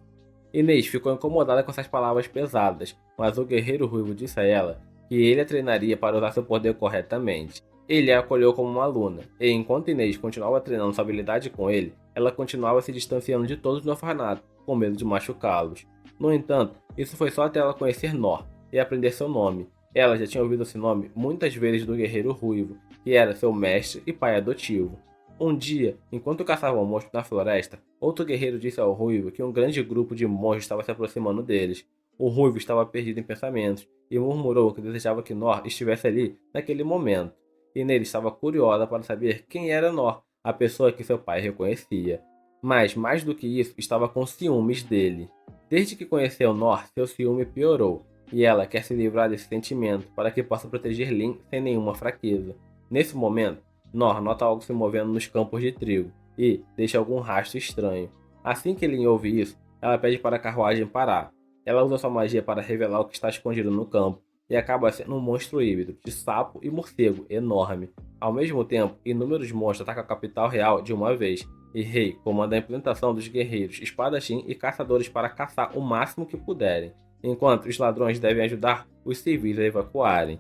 Inês ficou incomodada com essas palavras pesadas, mas o guerreiro ruivo disse a ela que ele a treinaria para usar seu poder corretamente. Ele a acolheu como uma aluna, e enquanto Inês continuava treinando sua habilidade com ele, ela continuava se distanciando de todos no orfanato, com medo de machucá-los. No entanto, isso foi só até ela conhecer Nor e aprender seu nome. Ela já tinha ouvido esse nome muitas vezes do guerreiro ruivo, que era seu mestre e pai adotivo. Um dia, enquanto caçavam monstros na floresta, outro guerreiro disse ao ruivo que um grande grupo de monstros estava se aproximando deles. O ruivo estava perdido em pensamentos e murmurou que desejava que Nor estivesse ali naquele momento. E nele estava curiosa para saber quem era Nor, a pessoa que seu pai reconhecia. Mas, mais do que isso, estava com ciúmes dele. Desde que conheceu Nor, seu ciúme piorou, e ela quer se livrar desse sentimento para que possa proteger Lin sem nenhuma fraqueza. Nesse momento, Nor nota algo se movendo nos campos de trigo e deixa algum rastro estranho. Assim que Lin ouve isso, ela pede para a carruagem parar. Ela usa sua magia para revelar o que está escondido no campo e acaba sendo um monstro híbrido de sapo e morcego enorme. Ao mesmo tempo, inúmeros monstros atacam a capital real de uma vez, e Rei comanda a implementação dos guerreiros, espadachim e caçadores para caçar o máximo que puderem, enquanto os ladrões devem ajudar os civis a evacuarem.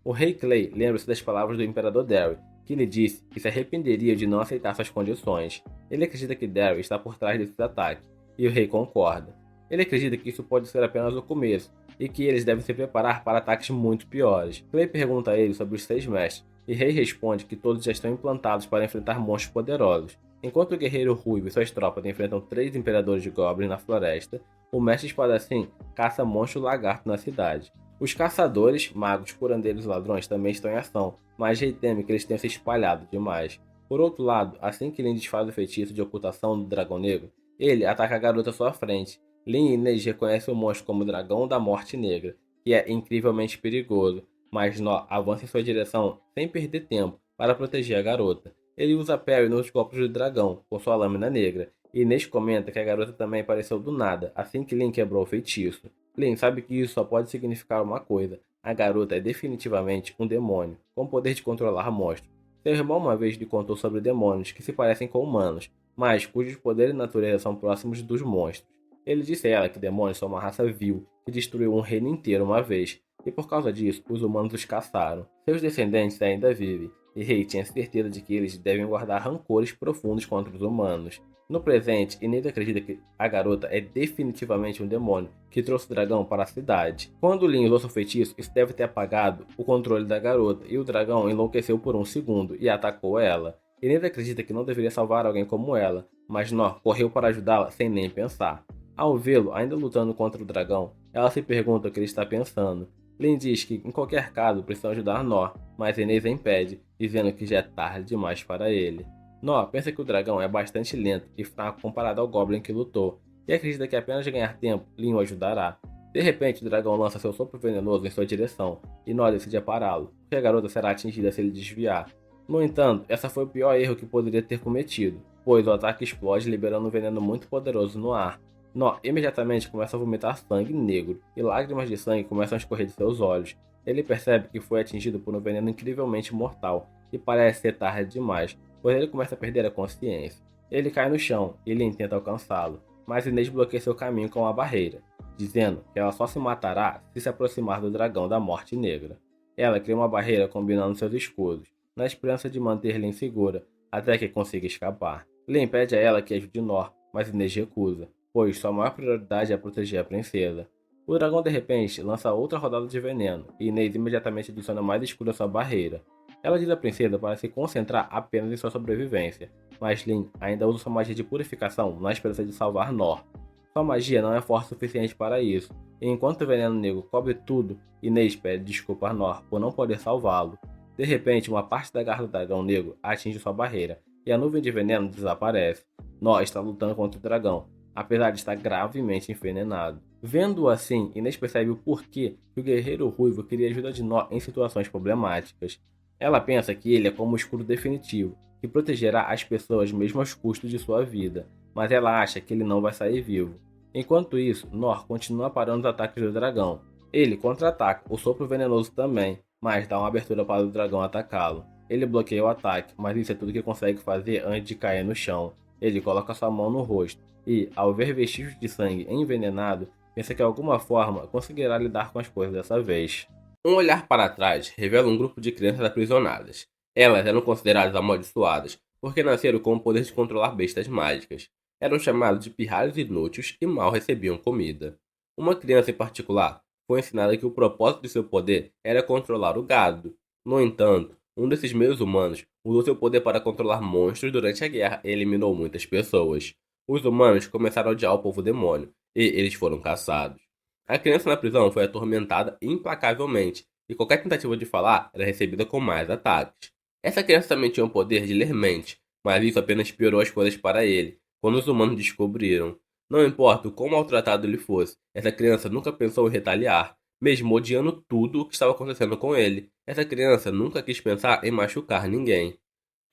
O rei Clay lembra-se das palavras do imperador Daryl, que lhe disse que se arrependeria de não aceitar suas condições. Ele acredita que Daryl está por trás desses ataques, e o rei concorda. Ele acredita que isso pode ser apenas o começo, e que eles devem se preparar para ataques muito piores. Clay pergunta a ele sobre os 6 mestres, e Rei responde que todos já estão implantados para enfrentar monstros poderosos. Enquanto o guerreiro ruivo e suas tropas enfrentam 3 imperadores de Goblin na floresta, o mestre espadachim caça monstro lagarto na cidade. Os caçadores, magos, curandeiros e ladrões também estão em ação, mas Rei teme que eles tenham se espalhado demais. Por outro lado, assim que Lin desfaz o feitiço de ocultação do dragão negro, ele ataca a garota à sua frente. Lin e Inês reconhecem o monstro como o Dragão da Morte Negra, que é incrivelmente perigoso, mas Nó avança em sua direção sem perder tempo para proteger a garota. Ele usa Parry nos golpes do dragão, com sua lâmina negra, e Inês comenta que a garota também apareceu do nada, assim que Lin quebrou o feitiço. Lin sabe que isso só pode significar uma coisa: a garota é definitivamente um demônio, com o poder de controlar monstros. Seu irmão uma vez lhe contou sobre demônios que se parecem com humanos, mas cujos poderes e natureza são próximos dos monstros. Ele disse a ela que demônios são uma raça vil que destruiu um reino inteiro uma vez, e por causa disso, os humanos os caçaram. Seus descendentes ainda vivem, e Rei tinha certeza de que eles devem guardar rancores profundos contra os humanos. No presente, Inês acredita que a garota é definitivamente um demônio que trouxe o dragão para a cidade. Quando Lin usou seu feitiço, isso deve ter apagado o controle da garota, e o dragão enlouqueceu por um segundo e atacou ela. Inês acredita que não deveria salvar alguém como ela, mas Nor correu para ajudá-la sem nem pensar. Ao vê-lo ainda lutando contra o dragão, ela se pergunta o que ele está pensando. Lin diz que em qualquer caso precisa ajudar Nor, mas Inês a impede, dizendo que já é tarde demais para ele. Nor pensa que o dragão é bastante lento e fraco comparado ao Goblin que lutou, e acredita que apenas de ganhar tempo, Lin o ajudará. De repente, o dragão lança seu sopro venenoso em sua direção, e Nor decide pará-lo, porque a garota será atingida se ele desviar. No entanto, essa foi o pior erro que poderia ter cometido, pois o ataque explode liberando um veneno muito poderoso no ar. Nó imediatamente começa a vomitar sangue negro, e lágrimas de sangue começam a escorrer de seus olhos. Ele percebe que foi atingido por um veneno incrivelmente mortal, e parece ser tarde demais, pois ele começa a perder a consciência. Ele cai no chão, e ele tenta alcançá-lo, mas Inês bloqueia seu caminho com uma barreira, dizendo que ela só se matará se aproximar do dragão da Morte Negra. Ela cria uma barreira combinando seus escudos, na esperança de manter Lin segura, até que consiga escapar. Lin pede a ela que ajude Nor, mas Inês recusa, pois sua maior prioridade é proteger a princesa. O dragão de repente lança outra rodada de veneno, e Inês imediatamente adiciona mais escudo à sua barreira. Ela diz à princesa para se concentrar apenas em sua sobrevivência, mas Lin ainda usa sua magia de purificação na esperança de salvar Nor. Sua magia não é forte o suficiente para isso, e enquanto o veneno negro cobre tudo, Inês pede desculpa a Nor por não poder salvá-lo. De repente, uma parte da garra do dragão negro atinge sua barreira, e a nuvem de veneno desaparece. Nor está lutando contra o dragão, apesar de estar gravemente envenenado. Vendo-o assim, Inês percebe o porquê que o guerreiro ruivo queria ajuda de Nó em situações problemáticas. Ela pensa que ele é como o escudo definitivo, que protegerá as pessoas mesmo aos custos de sua vida, mas ela acha que ele não vai sair vivo. Enquanto isso, Nor continua parando os ataques do dragão. Ele contra-ataca, o sopro venenoso também, mas dá uma abertura para o dragão atacá-lo. Ele bloqueia o ataque, mas isso é tudo que consegue fazer antes de cair no chão. Ele coloca sua mão no rosto e, ao ver vestígios de sangue envenenado, pensa que de alguma forma conseguirá lidar com as coisas dessa vez. Um olhar para trás revela um grupo de crianças aprisionadas. Elas eram consideradas amaldiçoadas porque nasceram com o poder de controlar bestas mágicas. Eram chamados de pirralhos inúteis e mal recebiam comida. Uma criança em particular foi ensinada que o propósito de seu poder era controlar o gado. No entanto, um desses meios humanos usou seu poder para controlar monstros durante a guerra e eliminou muitas pessoas. Os humanos começaram a odiar o povo demônio e eles foram caçados. A criança na prisão foi atormentada implacavelmente e qualquer tentativa de falar era recebida com mais ataques. Essa criança também tinha o poder de ler mente, mas isso apenas piorou as coisas para ele quando os humanos descobriram. Não importa o quão maltratado ele fosse, essa criança nunca pensou em retaliar, mesmo odiando tudo o que estava acontecendo com ele. Essa criança nunca quis pensar em machucar ninguém.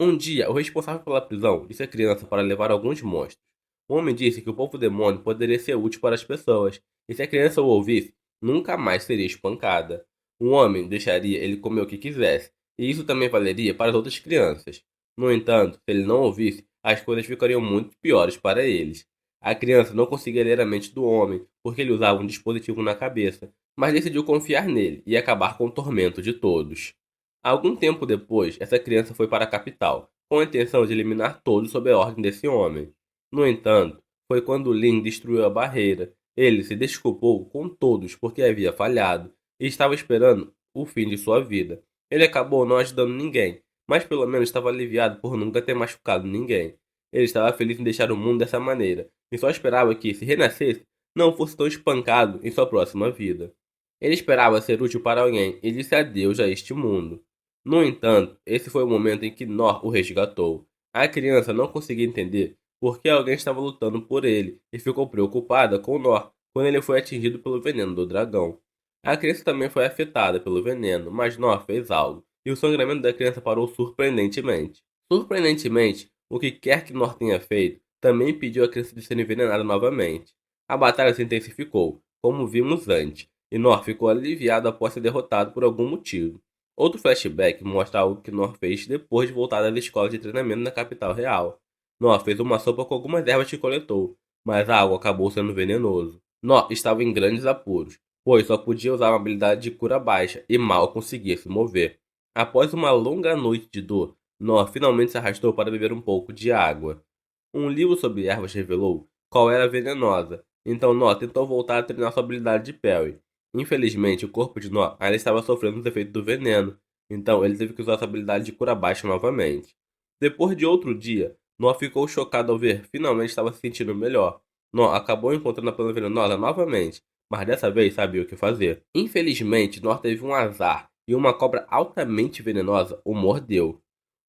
Um dia, o responsável pela prisão disse à criança para levar alguns monstros. O homem disse que o povo demônio poderia ser útil para as pessoas, e se a criança o ouvisse, nunca mais seria espancada. O homem deixaria ele comer o que quisesse, e isso também valeria para as outras crianças. No entanto, se ele não ouvisse, as coisas ficariam muito piores para eles. A criança não conseguia ler a mente do homem, porque ele usava um dispositivo na cabeça, mas decidiu confiar nele e acabar com o tormento de todos. Algum tempo depois, essa criança foi para a capital, com a intenção de eliminar todos sob a ordem desse homem. No entanto, foi quando Lin destruiu a barreira. Ele se desculpou com todos porque havia falhado e estava esperando o fim de sua vida. Ele acabou não ajudando ninguém, mas pelo menos estava aliviado por nunca ter machucado ninguém. Ele estava feliz em deixar o mundo dessa maneira e só esperava que, se renascesse, não fosse tão espancado em sua próxima vida. Ele esperava ser útil para alguém e disse adeus a este mundo. No entanto, esse foi o momento em que Nor o resgatou. A criança não conseguia entender por que alguém estava lutando por ele e ficou preocupada com Nor quando ele foi atingido pelo veneno do dragão. A criança também foi afetada pelo veneno, mas Nor fez algo, e o sangramento da criança parou surpreendentemente. Surpreendentemente, o que quer que Nor tenha feito também impediu a criança de ser envenenada novamente. A batalha se intensificou, como vimos antes, e Nor ficou aliviado após ser derrotado por algum motivo. Outro flashback mostra algo que Nor fez depois de voltar das escolas de treinamento na capital real. Nor fez uma sopa com algumas ervas que coletou, mas a água acabou sendo venenoso. Nor estava em grandes apuros, pois só podia usar uma habilidade de cura baixa e mal conseguia se mover. Após uma longa noite de dor, Nor finalmente se arrastou para beber um pouco de água. Um livro sobre ervas revelou qual era venenosa, então Nor tentou voltar a treinar sua habilidade de Parry. Infelizmente, o corpo de Nó ainda estava sofrendo os efeitos do veneno, então ele teve que usar sua habilidade de cura baixa novamente. Depois de outro dia, Nó ficou chocado ao ver que finalmente estava se sentindo melhor. Nó acabou encontrando a planta venenosa novamente, mas dessa vez sabia o que fazer. Infelizmente, Nó teve um azar e uma cobra altamente venenosa o mordeu.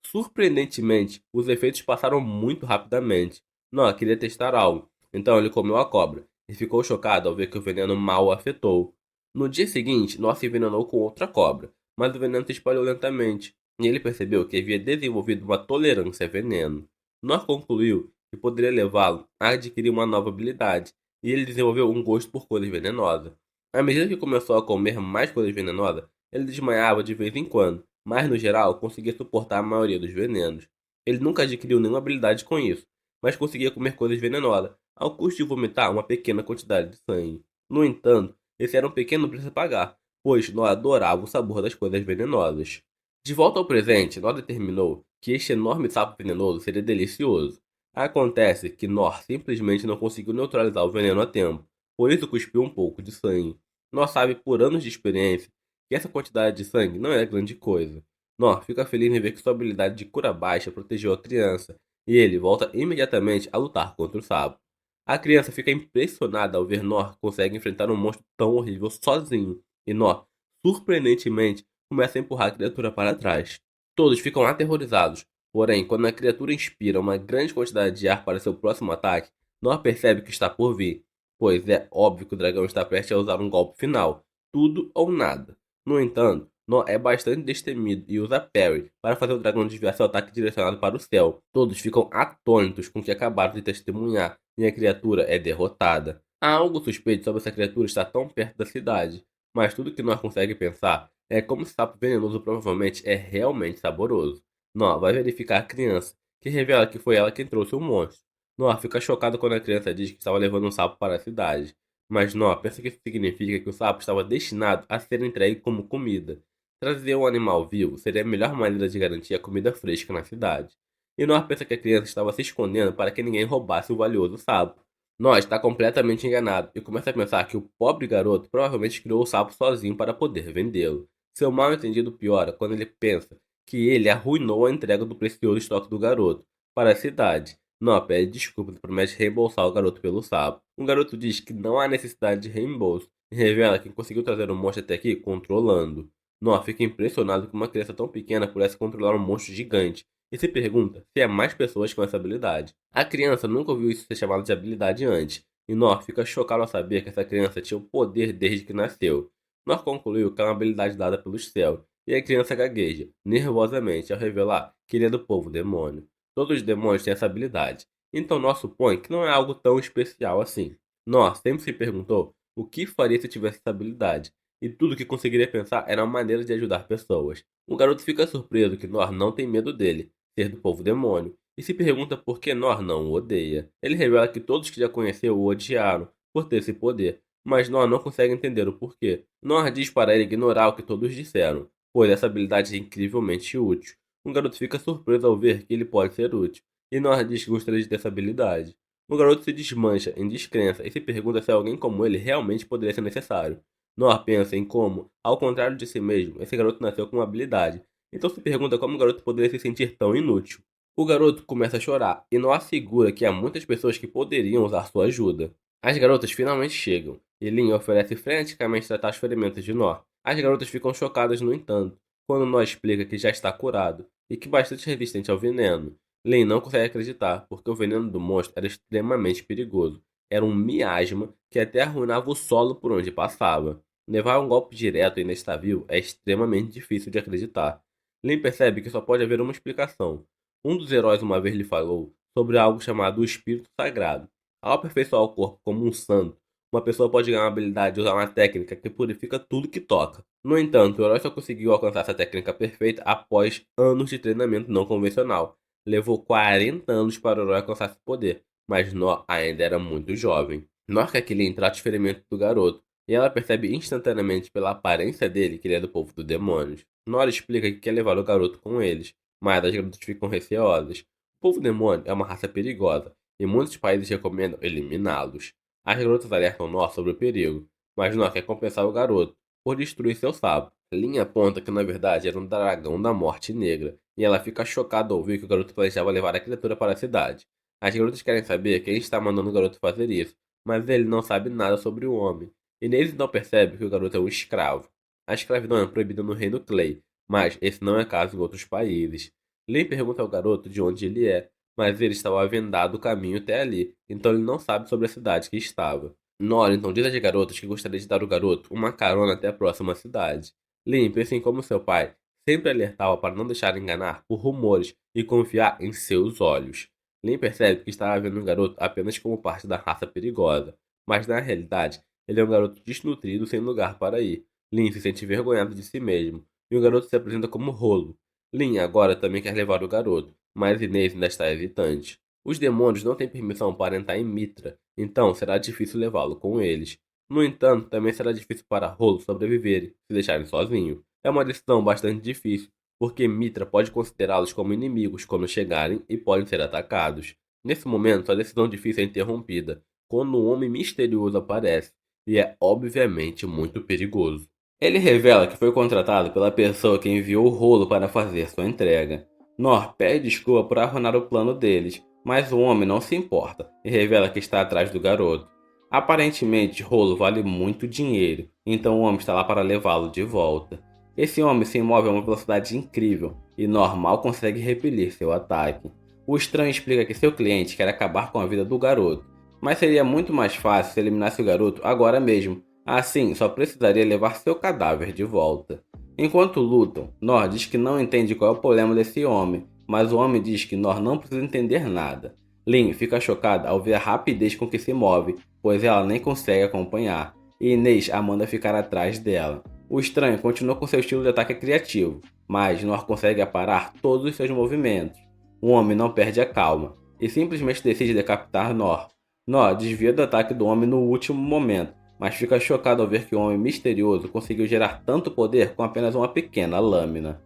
Surpreendentemente, os efeitos passaram muito rapidamente. Nó queria testar algo, então ele comeu a cobra e ficou chocado ao ver que o veneno mal o afetou. No dia seguinte, Nó se envenenou com outra cobra, mas o veneno se espalhou lentamente, e ele percebeu que havia desenvolvido uma tolerância a veneno. Nó concluiu que poderia levá-lo a adquirir uma nova habilidade, e ele desenvolveu um gosto por coisas venenosas. À medida que começou a comer mais coisas venenosas, ele desmaiava de vez em quando, mas no geral conseguia suportar a maioria dos venenos. Ele nunca adquiriu nenhuma habilidade com isso, mas conseguia comer coisas venenosas, ao custo de vomitar uma pequena quantidade de sangue. No entanto, esse era um pequeno preço a pagar, pois Nó adorava o sabor das coisas venenosas. De volta ao presente, Nó determinou que este enorme sapo venenoso seria delicioso. Acontece que Nó simplesmente não conseguiu neutralizar o veneno a tempo, por isso cuspiu um pouco de sangue. Nó sabe por anos de experiência que essa quantidade de sangue não é grande coisa. Nó fica feliz em ver que sua habilidade de cura baixa protegeu a criança, e ele volta imediatamente a lutar contra o sapo. A criança fica impressionada ao ver Nó consegue enfrentar um monstro tão horrível sozinho, e Nó, surpreendentemente, começa a empurrar a criatura para trás. Todos ficam aterrorizados, porém, quando a criatura inspira uma grande quantidade de ar para seu próximo ataque, Nó percebe que está por vir, pois é óbvio que o dragão está prestes a usar um golpe final, tudo ou nada. No entanto, Nó é bastante destemido e usa Parry para fazer o dragão desviar seu ataque direcionado para o céu. Todos ficam atônitos com o que acabaram de testemunhar e a criatura é derrotada. Há algo suspeito sobre essa criatura estar tão perto da cidade, mas tudo que Nó consegue pensar É como se sapo venenoso provavelmente é realmente saboroso. Nó vai verificar a criança, que revela que foi ela quem trouxe o monstro. Nó fica chocado quando a criança diz que estava levando um sapo para a cidade. Mas Nó pensa que isso significa que o sapo estava destinado a ser entregue como comida. Trazer um animal vivo seria a melhor maneira de garantir a comida fresca na cidade. E Nó pensa que a criança estava se escondendo para que ninguém roubasse o valioso sapo. Nó está completamente enganado e começa a pensar que o pobre garoto provavelmente criou o sapo sozinho para poder vendê-lo. Seu mal entendido piora quando ele pensa que ele arruinou a entrega do precioso estoque do garoto para a cidade. Nó pede desculpas e promete reembolsar o garoto pelo sapo. O garoto diz que não há necessidade de reembolso e revela que conseguiu trazer o monstro até aqui controlando. Nó fica impressionado que uma criança tão pequena pudesse controlar um monstro gigante e se pergunta se há mais pessoas com essa habilidade. A criança nunca ouviu isso ser chamado de habilidade antes, e Nó fica chocado ao saber que essa criança tinha o poder desde que nasceu. Nó concluiu que é uma habilidade dada pelos céus, e a criança gagueja, nervosamente, ao revelar que ele é do povo demônio. Todos os demônios têm essa habilidade, então Nó supõe que não é algo tão especial assim. Nó sempre se perguntou o que faria se tivesse essa habilidade, e tudo que conseguiria pensar era uma maneira de ajudar pessoas. O garoto fica surpreso que Nor não tem medo dele, ser do povo demônio, e se pergunta por que Nor não o odeia. Ele revela que todos que já conheceu o odiaram por ter esse poder, mas Nor não consegue entender o porquê. Nor diz para ele ignorar o que todos disseram, pois essa habilidade é incrivelmente útil. O garoto fica surpreso ao ver que ele pode ser útil, e Nor diz que gostaria de ter essa habilidade. O garoto se desmancha em descrença e se pergunta se alguém como ele realmente poderia ser necessário. Nor pensa em como, ao contrário de si mesmo, esse garoto nasceu com uma habilidade, então se pergunta como o garoto poderia se sentir tão inútil. O garoto começa a chorar e Noah assegura que há muitas pessoas que poderiam usar sua ajuda. As garotas finalmente chegam e Lin oferece freneticamente tratar os ferimentos de Noah. As garotas ficam chocadas, no entanto, quando Noah explica que já está curado e que bastante resistente ao veneno. Lin não consegue acreditar porque o veneno do monstro era extremamente perigoso. Era um miasma que até arruinava o solo por onde passava. Levar um golpe direto e ainda estar vivo é extremamente difícil de acreditar. Lin percebe que só pode haver uma explicação. Um dos heróis uma vez lhe falou sobre algo chamado o Espírito Sagrado. Ao aperfeiçoar o corpo como um santo, uma pessoa pode ganhar a habilidade de usar uma técnica que purifica tudo que toca. No entanto, o herói só conseguiu alcançar essa técnica perfeita após anos de treinamento não convencional. Levou 40 anos para o herói alcançar esse poder, mas Nó ainda era muito jovem. Nó quer que Lin trate o ferimento do garoto, e ela percebe instantaneamente pela aparência dele que ele é do povo dos demônios. Nora explica que quer levar o garoto com eles, mas as garotas ficam receosas. O povo demônio é uma raça perigosa, e muitos países recomendam eliminá-los. As garotas alertam Nor sobre o perigo, mas Nor quer compensar o garoto por destruir seu sábio. Lin aponta que na verdade era um dragão da morte negra, e ela fica chocada ao ouvir que o garoto planejava levar a criatura para a cidade. As garotas querem saber quem está mandando o garoto fazer isso, mas ele não sabe nada sobre o homem. Inês então percebe que o garoto é um escravo. A escravidão é proibida no reino Clay, mas esse não é caso em outros países. Lin pergunta ao garoto de onde ele é, mas ele estava vendado o caminho até ali, então ele não sabe sobre a cidade que estava. Nora então diz às garotas que gostaria de dar ao garoto uma carona até a próxima cidade. Lin pensa em como seu pai sempre alertava para não deixar enganar por rumores e confiar em seus olhos. Lin percebe que estava vendo o garoto apenas como parte da raça perigosa, mas na realidade ele é um garoto desnutrido sem lugar para ir. Lin se sente envergonhado de si mesmo, e o garoto se apresenta como Rolo. Lin agora também quer levar o garoto, mas Inês ainda está hesitante. Os demônios não têm permissão para entrar em Mitra, então será difícil levá-lo com eles. No entanto, também será difícil para Rolo sobreviver e se deixarem sozinho. É uma decisão bastante difícil, porque Mitra pode considerá-los como inimigos quando chegarem e podem ser atacados. Nesse momento, a decisão difícil é interrompida, quando um homem misterioso aparece, e é obviamente muito perigoso. Ele revela que foi contratado pela pessoa que enviou o Rolo para fazer sua entrega. Nor pede desculpa por arruinar o plano deles, mas o homem não se importa e revela que está atrás do garoto. Aparentemente, Rolo vale muito dinheiro, então o homem está lá para levá-lo de volta. Esse homem se move a uma velocidade incrível e Nor mal consegue repelir seu ataque. O estranho explica que seu cliente quer acabar com a vida do garoto, mas seria muito mais fácil se eliminasse o garoto agora mesmo. Assim, só precisaria levar seu cadáver de volta. Enquanto lutam, Nor diz que não entende qual é o problema desse homem, mas o homem diz que Nor não precisa entender nada. Lin fica chocada ao ver a rapidez com que se move, pois ela nem consegue acompanhar, e Inês a manda ficar atrás dela. O estranho continua com seu estilo de ataque criativo, mas Nor consegue aparar todos os seus movimentos. O homem não perde a calma e simplesmente decide decapitar Nor. Nor desvia do ataque do homem no último momento, mas fica chocado ao ver que o homem misterioso conseguiu gerar tanto poder com apenas uma pequena lâmina.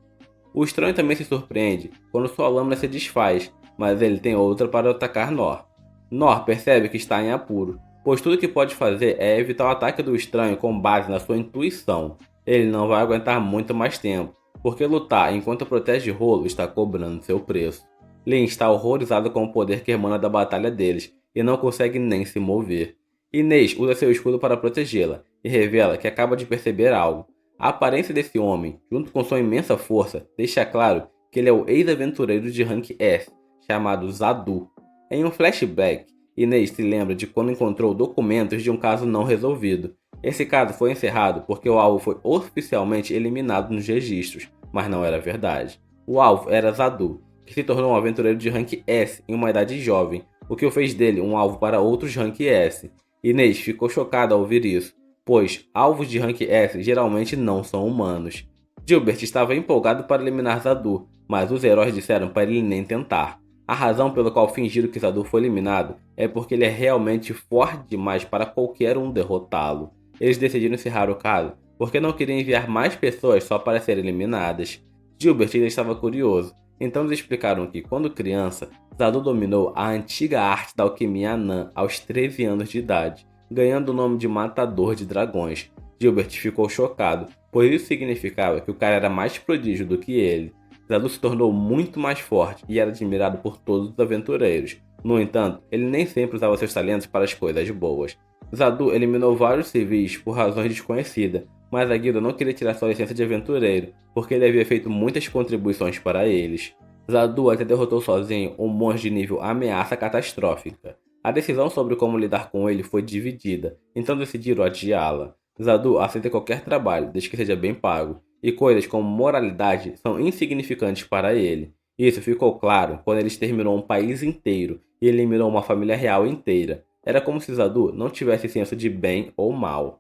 O estranho também se surpreende quando sua lâmina se desfaz, mas ele tem outra para atacar Nor. Nor percebe que está em apuro, pois tudo que pode fazer é evitar o ataque do estranho com base na sua intuição. Ele não vai aguentar muito mais tempo, porque lutar enquanto protege Rolo está cobrando seu preço. Lin está horrorizado com o poder que emana da batalha deles e não consegue nem se mover. Inês usa seu escudo para protegê-la e revela que acaba de perceber algo. A aparência desse homem, junto com sua imensa força, deixa claro que ele é o ex-aventureiro de rank S, chamado Zadu. Em um flashback, Inês se lembra de quando encontrou documentos de um caso não resolvido. Esse caso foi encerrado porque o alvo foi oficialmente eliminado nos registros, mas não era verdade. O alvo era Zadu, que se tornou um aventureiro de rank S em uma idade jovem, o que o fez dele um alvo para outros rank S. Inês ficou chocada ao ouvir isso, pois alvos de rank S geralmente não são humanos. Gilbert estava empolgado para eliminar Zadu, mas os heróis disseram para ele nem tentar. A razão pela qual fingiram que Zadu foi eliminado é porque ele é realmente forte demais para qualquer um derrotá-lo. Eles decidiram encerrar o caso porque não queriam enviar mais pessoas só para serem eliminadas. Gilbert ainda estava curioso, então eles explicaram que, quando criança, Zadu dominou a antiga arte da alquimia anã aos 13 anos de idade, ganhando o nome de Matador de Dragões. Gilbert ficou chocado, pois isso significava que o cara era mais prodígio do que ele. Zadu se tornou muito mais forte e era admirado por todos os aventureiros. No entanto, ele nem sempre usava seus talentos para as coisas boas. Zadu eliminou vários civis por razões desconhecidas, mas a guilda não queria tirar sua licença de aventureiro, porque ele havia feito muitas contribuições para eles. Zadu até derrotou sozinho um monstro de nível ameaça catastrófica. A decisão sobre como lidar com ele foi dividida, então decidiram adiá-la. Zadu aceita qualquer trabalho, desde que seja bem pago, e coisas como moralidade são insignificantes para ele. Isso ficou claro quando ele exterminou um país inteiro e eliminou uma família real inteira. Era como se Zadu não tivesse senso de bem ou mal.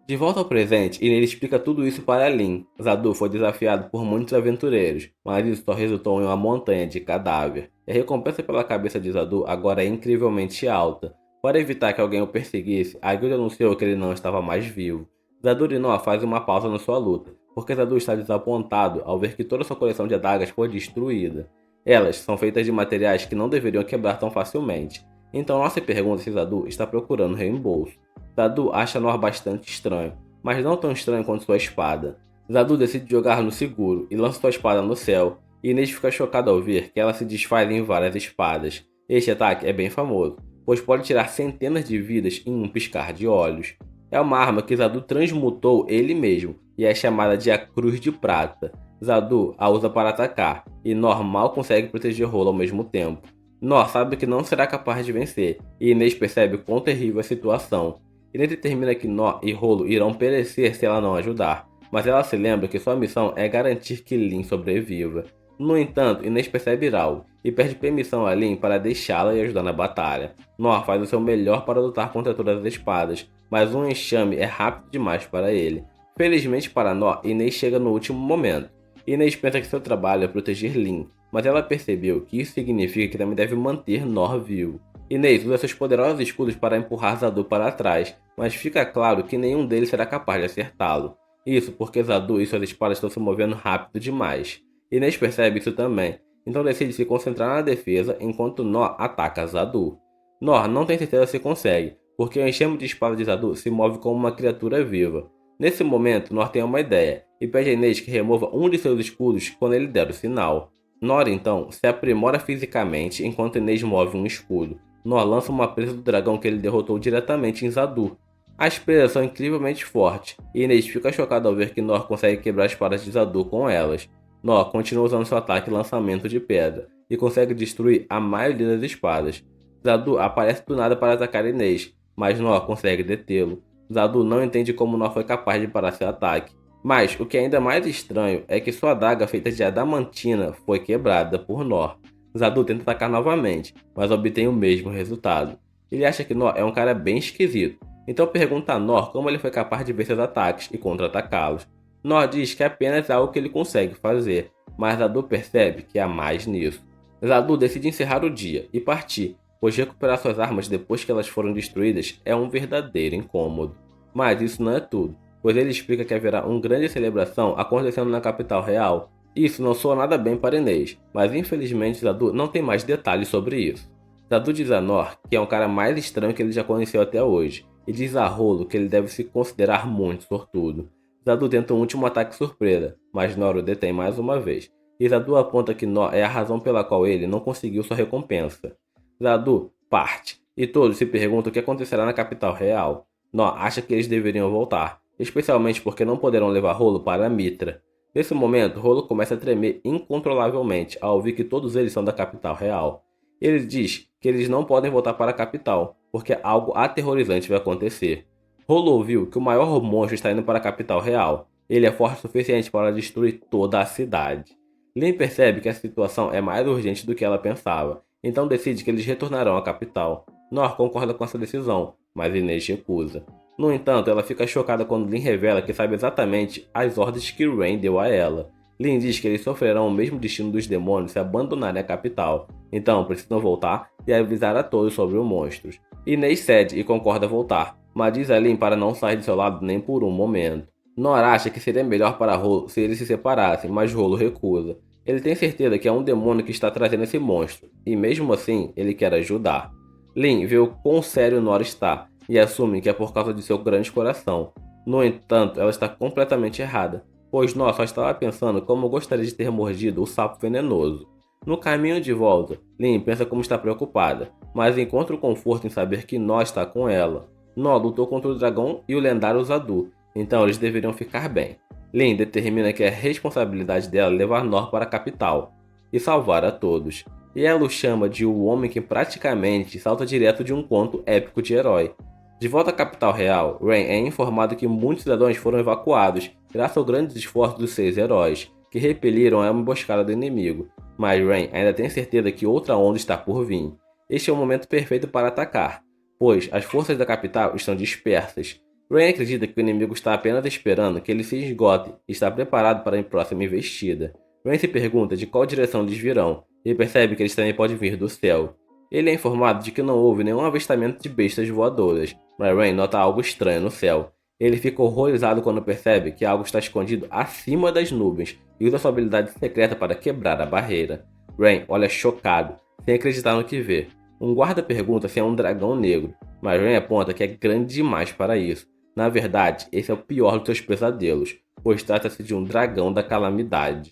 De volta ao presente, ele explica tudo isso para Lin. Zadu foi desafiado por muitos aventureiros, mas isso só resultou em uma montanha de cadáver. E a recompensa pela cabeça de Zadu agora é incrivelmente alta. Para evitar que alguém o perseguisse, a guilda anunciou que ele não estava mais vivo. Zadu e Noa fazem uma pausa na sua luta, porque Zadu está desapontado ao ver que toda sua coleção de adagas foi destruída. Elas são feitas de materiais que não deveriam quebrar tão facilmente. Então Noa se pergunta se Zadu está procurando reembolso. Zadu acha Noa bastante estranho, mas não tão estranho quanto sua espada. Zadu decide jogar no seguro e lança sua espada no céu, e Inês fica chocada ao ver que ela se desfaz em várias espadas. Este ataque é bem famoso, pois pode tirar centenas de vidas em um piscar de olhos. É uma arma que Zadu transmutou ele mesmo, e é chamada de a Cruz de Prata. Zadu a usa para atacar, e Nor mal consegue proteger Rolo ao mesmo tempo. Nor sabe que não será capaz de vencer, e Inês percebe quão terrível é a situação. Inês determina que Nor e Rolo irão perecer se ela não ajudar, mas ela se lembra que sua missão é garantir que Lin sobreviva. No entanto, Inês percebe algo, e pede permissão a Lin para deixá-la e ajudar na batalha. Nor faz o seu melhor para lutar contra todas as espadas, mas um enxame é rápido demais para ele. Felizmente para Nor, Inês chega no último momento. Inês pensa que seu trabalho é proteger Lin, mas ela percebeu que isso significa que também deve manter Nor vivo. Inês usa seus poderosos escudos para empurrar Zadu para trás, mas fica claro que nenhum deles será capaz de acertá-lo. Isso porque Zadu e suas espadas estão se movendo rápido demais. Inês percebe isso também, então decide se concentrar na defesa enquanto Nor ataca Zadu. Nor não tem certeza se consegue, porque o enxame de espada de Zadu se move como uma criatura viva. Nesse momento, Nor tem uma ideia, e pede a Inês que remova um de seus escudos quando ele der o sinal. Nor então se aprimora fisicamente enquanto Inês move um escudo. Nor lança uma presa do dragão que ele derrotou diretamente em Zadu. As presas são incrivelmente fortes, e Inês fica chocada ao ver que Nor consegue quebrar as espadas de Zadu com elas. Nor continua usando seu ataque lançamento de pedra, e consegue destruir a maioria das espadas. Zadu aparece do nada para atacar Inês, mas Nor consegue detê-lo. Zadu não entende como Nor foi capaz de parar seu ataque. Mas o que é ainda mais estranho é que sua adaga feita de adamantina foi quebrada por Nor. Zadu tenta atacar novamente, mas obtém o mesmo resultado. Ele acha que Nor é um cara bem esquisito, então pergunta a Nor como ele foi capaz de ver seus ataques e contra-atacá-los. Nor diz que é apenas algo que ele consegue fazer, mas Zadu percebe que há mais nisso. Zadu decide encerrar o dia e partir, pois recuperar suas armas depois que elas foram destruídas é um verdadeiro incômodo. Mas isso não é tudo, pois ele explica que haverá uma grande celebração acontecendo na capital real. Isso não soa nada bem para Inês, mas infelizmente Zadu não tem mais detalhes sobre isso. Zadu diz a Nor que é um cara mais estranho que ele já conheceu até hoje, e diz a Rolo que ele deve se considerar muito sortudo. Zadu tenta um último ataque surpresa, mas Nor o detém mais uma vez, e Zadu aponta que Nor é a razão pela qual ele não conseguiu sua recompensa. Zadu parte, e todos se perguntam o que acontecerá na capital real. Nor acha que eles deveriam voltar, especialmente porque não poderão levar Rolo para Mitra. Nesse momento, Rolo começa a tremer incontrolavelmente ao ouvir que todos eles são da capital real. Ele diz que eles não podem voltar para a capital, porque algo aterrorizante vai acontecer. Rolo ouviu que o maior monstro está indo para a capital real. Ele é forte o suficiente para destruir toda a cidade. Lynn percebe que a situação é mais urgente do que ela pensava, então decide que eles retornarão à capital. Nor concorda com essa decisão, mas Inês recusa. No entanto, ela fica chocada quando Lynn revela que sabe exatamente as ordens que Rain deu a ela. Lynn diz que eles sofrerão o mesmo destino dos demônios se abandonarem a capital, então precisam voltar e avisar a todos sobre os monstros. Inês cede e concorda voltar, mas diz a Lynn para não sair de seu lado nem por um momento. Nor acha que seria melhor para Rolo se eles se separassem, mas Rolo recusa. Ele tem certeza que é um demônio que está trazendo esse monstro, e mesmo assim ele quer ajudar. Lynn vê o quão sério Nor está e assume que é por causa de seu grande coração. No entanto, ela está completamente errada, pois Nor só estava pensando como gostaria de ter mordido o sapo venenoso. No caminho de volta, Lynn pensa como está preocupada, mas encontra o conforto em saber que Nor está com ela. Nor lutou contra o dragão e o lendário Zadu, então eles deveriam ficar bem. Lynn determina que é responsabilidade dela levar Nor para a capital e salvar a todos. E ela o chama de o homem que praticamente salta direto de um conto épico de herói. De volta à capital real, Rain é informado que muitos cidadãos foram evacuados graças ao grande esforço dos 6 heróis, que repeliram a emboscada do inimigo. Mas Rain ainda tem certeza que outra onda está por vir. Este é o momento perfeito para atacar, pois as forças da capital estão dispersas. Rain acredita que o inimigo está apenas esperando que ele se esgote e está preparado para a próxima investida. Rain se pergunta de qual direção eles virão e percebe que eles também podem vir do céu. Ele é informado de que não houve nenhum avistamento de bestas voadoras, mas Rain nota algo estranho no céu. Ele fica horrorizado quando percebe que algo está escondido acima das nuvens e usa sua habilidade secreta para quebrar a barreira. Rain olha chocado, sem acreditar no que vê. Um guarda pergunta se é um dragão negro, mas Rain aponta que é grande demais para isso. Na verdade, esse é o pior dos seus pesadelos, pois trata-se de um dragão da calamidade.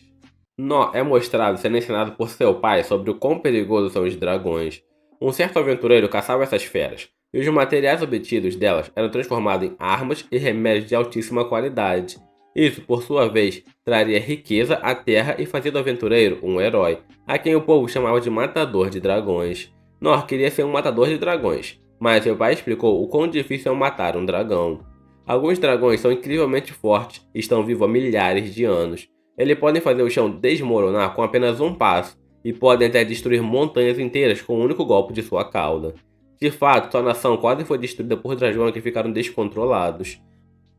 Nor é mostrado sendo ensinado por seu pai sobre o quão perigosos são os dragões. Um certo aventureiro caçava essas feras, e os materiais obtidos delas eram transformados em armas e remédios de altíssima qualidade. Isso, por sua vez, traria riqueza à terra e fazia do aventureiro um herói, a quem o povo chamava de matador de dragões. Nor queria ser um matador de dragões, mas seu pai explicou o quão difícil é matar um dragão. Alguns dragões são incrivelmente fortes e estão vivos há milhares de anos. Eles podem fazer o chão desmoronar com apenas um passo, e podem até destruir montanhas inteiras com um único golpe de sua cauda. De fato, sua nação quase foi destruída por dragões que ficaram descontrolados.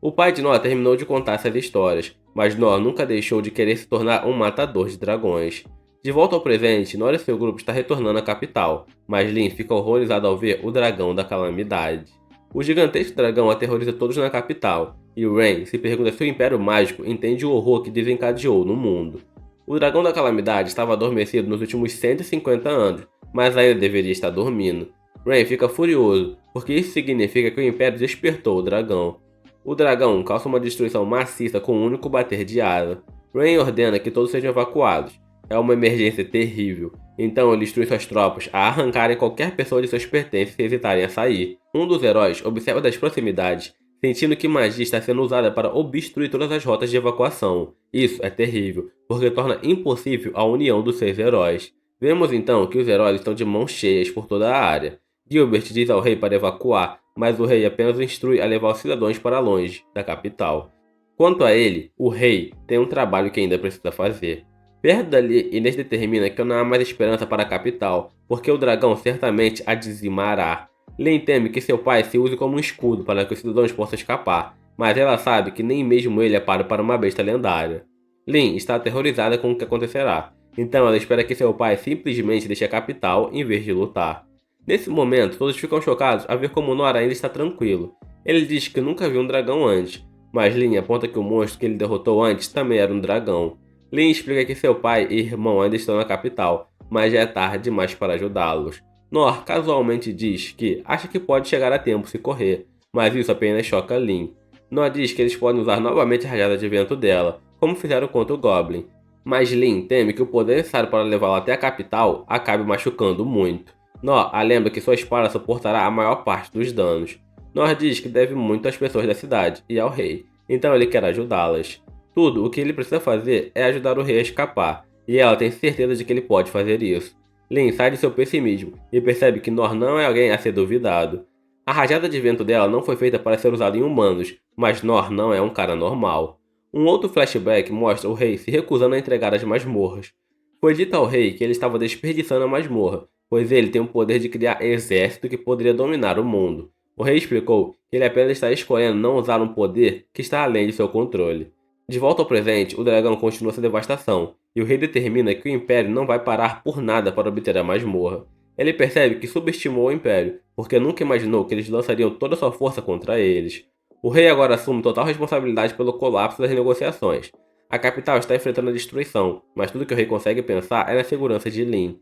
O pai de Nor terminou de contar essas histórias, mas Nor nunca deixou de querer se tornar um matador de dragões. De volta ao presente, Nor e seu grupo está retornando à capital, mas Lynn fica horrorizado ao ver o dragão da calamidade. O gigantesco dragão aterroriza todos na capital, e Rain se pergunta se o Império Mágico entende o horror que desencadeou no mundo. O dragão da calamidade estava adormecido nos últimos 150 anos, mas ainda deveria estar dormindo. Rain fica furioso, porque isso significa que o Império despertou o dragão. O dragão causa uma destruição maciça com um único bater de asa. Rain ordena que todos sejam evacuados. É uma emergência terrível, então ele instrui suas tropas a arrancarem qualquer pessoa de seus pertences se hesitarem a sair. Um dos heróis observa das proximidades, sentindo que magia está sendo usada para obstruir todas as rotas de evacuação. Isso é terrível, porque torna impossível a união dos 6 heróis. Vemos então que os heróis estão de mãos cheias por toda a área. Gilbert diz ao rei para evacuar, mas o rei apenas o instrui a levar os cidadãos para longe da capital. Quanto a ele, o rei tem um trabalho que ainda precisa fazer. Perto dali, Inês determina que não há mais esperança para a capital, porque o dragão certamente a dizimará. Lynn teme que seu pai se use como um escudo para que os cidadãos possam escapar, mas ela sabe que nem mesmo ele é páreo para uma besta lendária. Lin está aterrorizada com o que acontecerá, então ela espera que seu pai simplesmente deixe a capital em vez de lutar. Nesse momento, todos ficam chocados a ver como Nor ainda está tranquilo. Ele diz que nunca viu um dragão antes, mas Lin aponta que o monstro que ele derrotou antes também era um dragão. Lin explica que seu pai e irmão ainda estão na capital, mas já é tarde demais para ajudá-los. Nor casualmente diz que acha que pode chegar a tempo se correr, mas isso apenas choca Lin. Nor diz que eles podem usar novamente a rajada de vento dela, como fizeram contra o Goblin. Mas Lin teme que o poder necessário para levá-lo até a capital acabe machucando muito. Nor a lembra que sua espada suportará a maior parte dos danos. Nor diz que deve muito às pessoas da cidade e ao rei, então ele quer ajudá-las. Tudo o que ele precisa fazer é ajudar o rei a escapar, e ela tem certeza de que ele pode fazer isso. Lin sai de seu pessimismo e percebe que Nor não é alguém a ser duvidado. A rajada de vento dela não foi feita para ser usada em humanos, mas Nor não é um cara normal. Um outro flashback mostra o rei se recusando a entregar as masmorras. Foi dito ao rei que ele estava desperdiçando a masmorra, pois ele tem o poder de criar exército que poderia dominar o mundo. O rei explicou que ele apenas está escolhendo não usar um poder que está além de seu controle. De volta ao presente, o dragão continua sua devastação, e o rei determina que o Império não vai parar por nada para obter a masmorra. Ele percebe que subestimou o Império, porque nunca imaginou que eles lançariam toda sua força contra eles. O rei agora assume total responsabilidade pelo colapso das negociações. A capital está enfrentando a destruição, mas tudo que o rei consegue pensar é na segurança de Lin.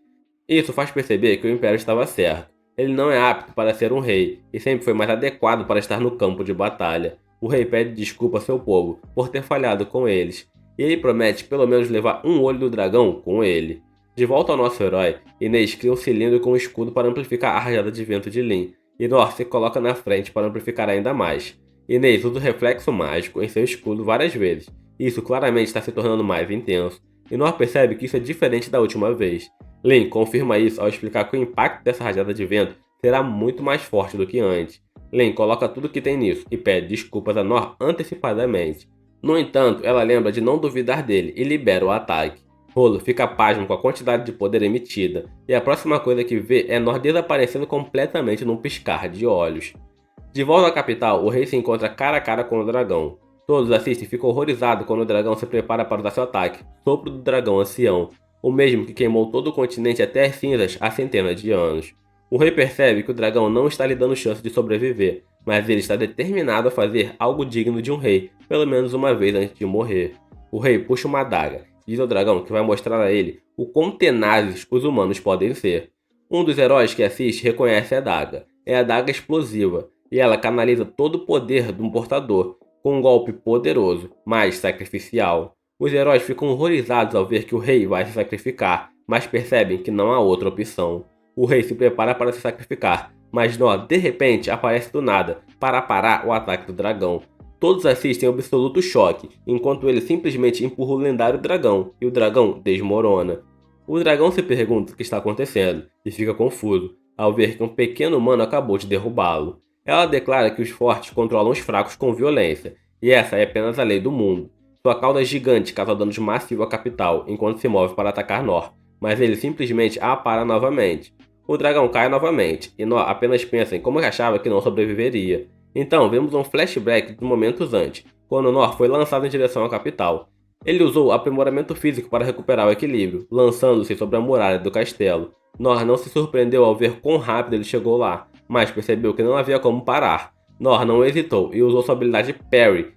Isso faz perceber que o Império estava certo. Ele não é apto para ser um rei, e sempre foi mais adequado para estar no campo de batalha. O rei pede desculpa a seu povo por ter falhado com eles, e ele promete pelo menos levar um olho do dragão com ele. De volta ao nosso herói, Inês cria um cilindro com um escudo para amplificar a rajada de vento de Lin, e Nor se coloca na frente para amplificar ainda mais. Inês usa o reflexo mágico em seu escudo várias vezes, e isso claramente está se tornando mais intenso, e Nor percebe que isso é diferente da última vez. Lin confirma isso ao explicar que o impacto dessa rajada de vento será muito mais forte do que antes. Lin coloca tudo que tem nisso e pede desculpas a Nor antecipadamente. No entanto, ela lembra de não duvidar dele e libera o ataque. Rolo fica pasmo com a quantidade de poder emitida, e a próxima coisa que vê é Nor desaparecendo completamente num piscar de olhos. De volta à capital, o rei se encontra cara a cara com o dragão. Todos assistem e ficam horrorizados quando o dragão se prepara para usar seu ataque, Sopro do Dragão Ancião, o mesmo que queimou todo o continente até as cinzas há centenas de anos. O rei percebe que o dragão não está lhe dando chance de sobreviver, mas ele está determinado a fazer algo digno de um rei, pelo menos uma vez antes de morrer. O rei puxa uma adaga, diz ao dragão que vai mostrar a ele o quão tenazes os humanos podem ser. Um dos heróis que assiste reconhece a adaga. É a adaga explosiva, e ela canaliza todo o poder de um portador, com um golpe poderoso, mas sacrificial. Os heróis ficam horrorizados ao ver que o rei vai se sacrificar, mas percebem que não há outra opção. O rei se prepara para se sacrificar, mas Nor de repente aparece do nada para parar o ataque do dragão. Todos assistem em absoluto choque, enquanto ele simplesmente empurra o lendário dragão, e o dragão desmorona. O dragão se pergunta o que está acontecendo, e fica confuso, ao ver que um pequeno humano acabou de derrubá-lo. Ela declara que os fortes controlam os fracos com violência, e essa é apenas a lei do mundo. Sua cauda gigante causa danos massivos à capital enquanto se move para atacar Nor, mas ele simplesmente a para novamente. O dragão cai novamente, e Nor apenas pensa em como achava que não sobreviveria. Então vemos um flashback de momentos antes, quando Nor foi lançado em direção à capital. Ele usou aprimoramento físico para recuperar o equilíbrio, lançando-se sobre a muralha do castelo. Nor não se surpreendeu ao ver quão rápido ele chegou lá, mas percebeu que não havia como parar. Nor não hesitou e usou sua habilidade Parry.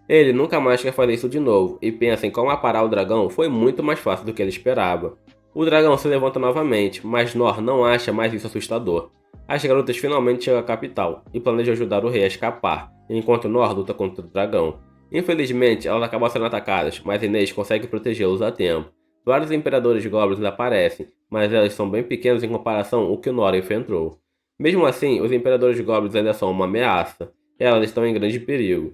Ele nunca mais quer fazer isso de novo, e pensa em como aparar o dragão foi muito mais fácil do que ele esperava. O dragão se levanta novamente, mas Nor não acha mais isso assustador. As garotas finalmente chegam à capital, e planejam ajudar o rei a escapar, enquanto Nor luta contra o dragão. Infelizmente, elas acabam sendo atacadas, mas Inês consegue protegê-los a tempo. Vários imperadores goblins aparecem, mas elas são bem pequenos em comparação ao que Nor enfrentou. Mesmo assim, os imperadores goblins ainda são uma ameaça. Elas estão em grande perigo.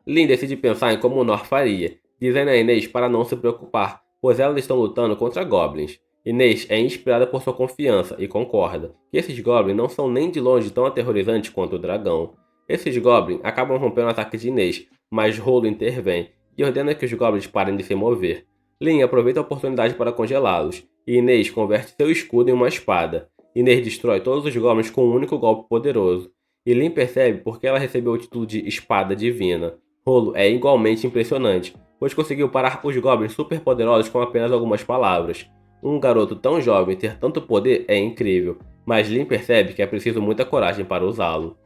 Lin decide pensar em como Nor faria, dizendo a Inês para não se preocupar, pois elas estão lutando contra goblins. Inês é inspirada por sua confiança e concorda que esses goblins não são nem de longe tão aterrorizantes quanto o dragão. Esses goblins acabam rompendo o ataque de Inês, mas Rolo intervém e ordena que os goblins parem de se mover. Lin aproveita a oportunidade para congelá-los, e Inês converte seu escudo em uma espada. Inês destrói todos os goblins com um único golpe poderoso, e Lin percebe porque ela recebeu o título de Espada Divina. Rolo é igualmente impressionante, pois conseguiu parar os goblins superpoderosos com apenas algumas palavras. Um garoto tão jovem ter tanto poder é incrível, mas Lin percebe que é preciso muita coragem para usá-lo.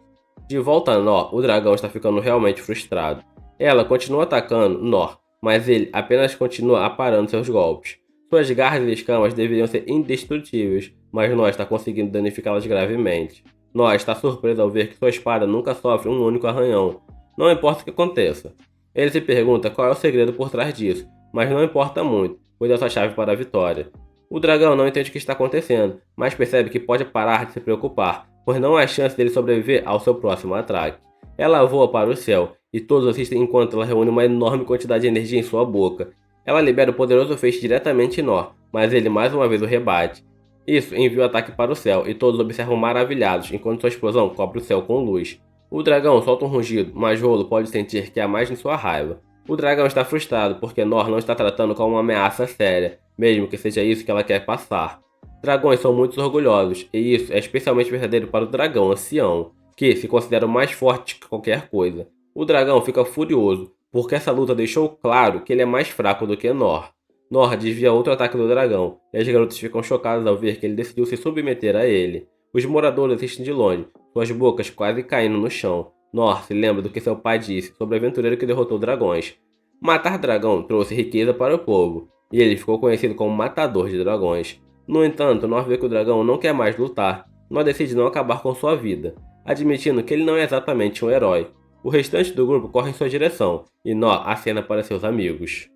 De volta a Nor, o dragão está ficando realmente frustrado. Ela continua atacando Nor, mas ele apenas continua aparando seus golpes. Suas garras e escamas deveriam ser indestrutíveis, mas Nor está conseguindo danificá-las gravemente. Nor está surpreso ao ver que sua espada nunca sofre um único arranhão. Não importa o que aconteça. Ele se pergunta qual é o segredo por trás disso, mas não importa muito, pois é sua chave para a vitória. O dragão não entende o que está acontecendo, mas percebe que pode parar de se preocupar, pois não há chance dele sobreviver ao seu próximo ataque. Ela voa para o céu, e todos assistem enquanto ela reúne uma enorme quantidade de energia em sua boca. Ela libera o poderoso feixe diretamente em Nor, mas ele mais uma vez o rebate. Isso envia o ataque para o céu, e todos observam maravilhados enquanto sua explosão cobre o céu com luz. O dragão solta um rugido, mas Rolo pode sentir que há mais em sua raiva. O dragão está frustrado porque Nor não está tratando como uma ameaça séria, mesmo que seja isso que ela quer passar. Dragões são muito orgulhosos, e isso é especialmente verdadeiro para o dragão ancião, que se considera o mais forte que qualquer coisa. O dragão fica furioso, porque essa luta deixou claro que ele é mais fraco do que Nor. Nor desvia outro ataque do dragão, e as garotas ficam chocadas ao ver que ele decidiu se submeter a ele. Os moradores assistem de longe, suas bocas quase caindo no chão. Nor se lembra do que seu pai disse sobre o aventureiro que derrotou dragões. Matar dragão trouxe riqueza para o povo, e ele ficou conhecido como matador de dragões. No entanto, Nor vê que o dragão não quer mais lutar. Nor decide não acabar com sua vida, admitindo que ele não é exatamente um herói. O restante do grupo corre em sua direção, e Nor acena para seus amigos.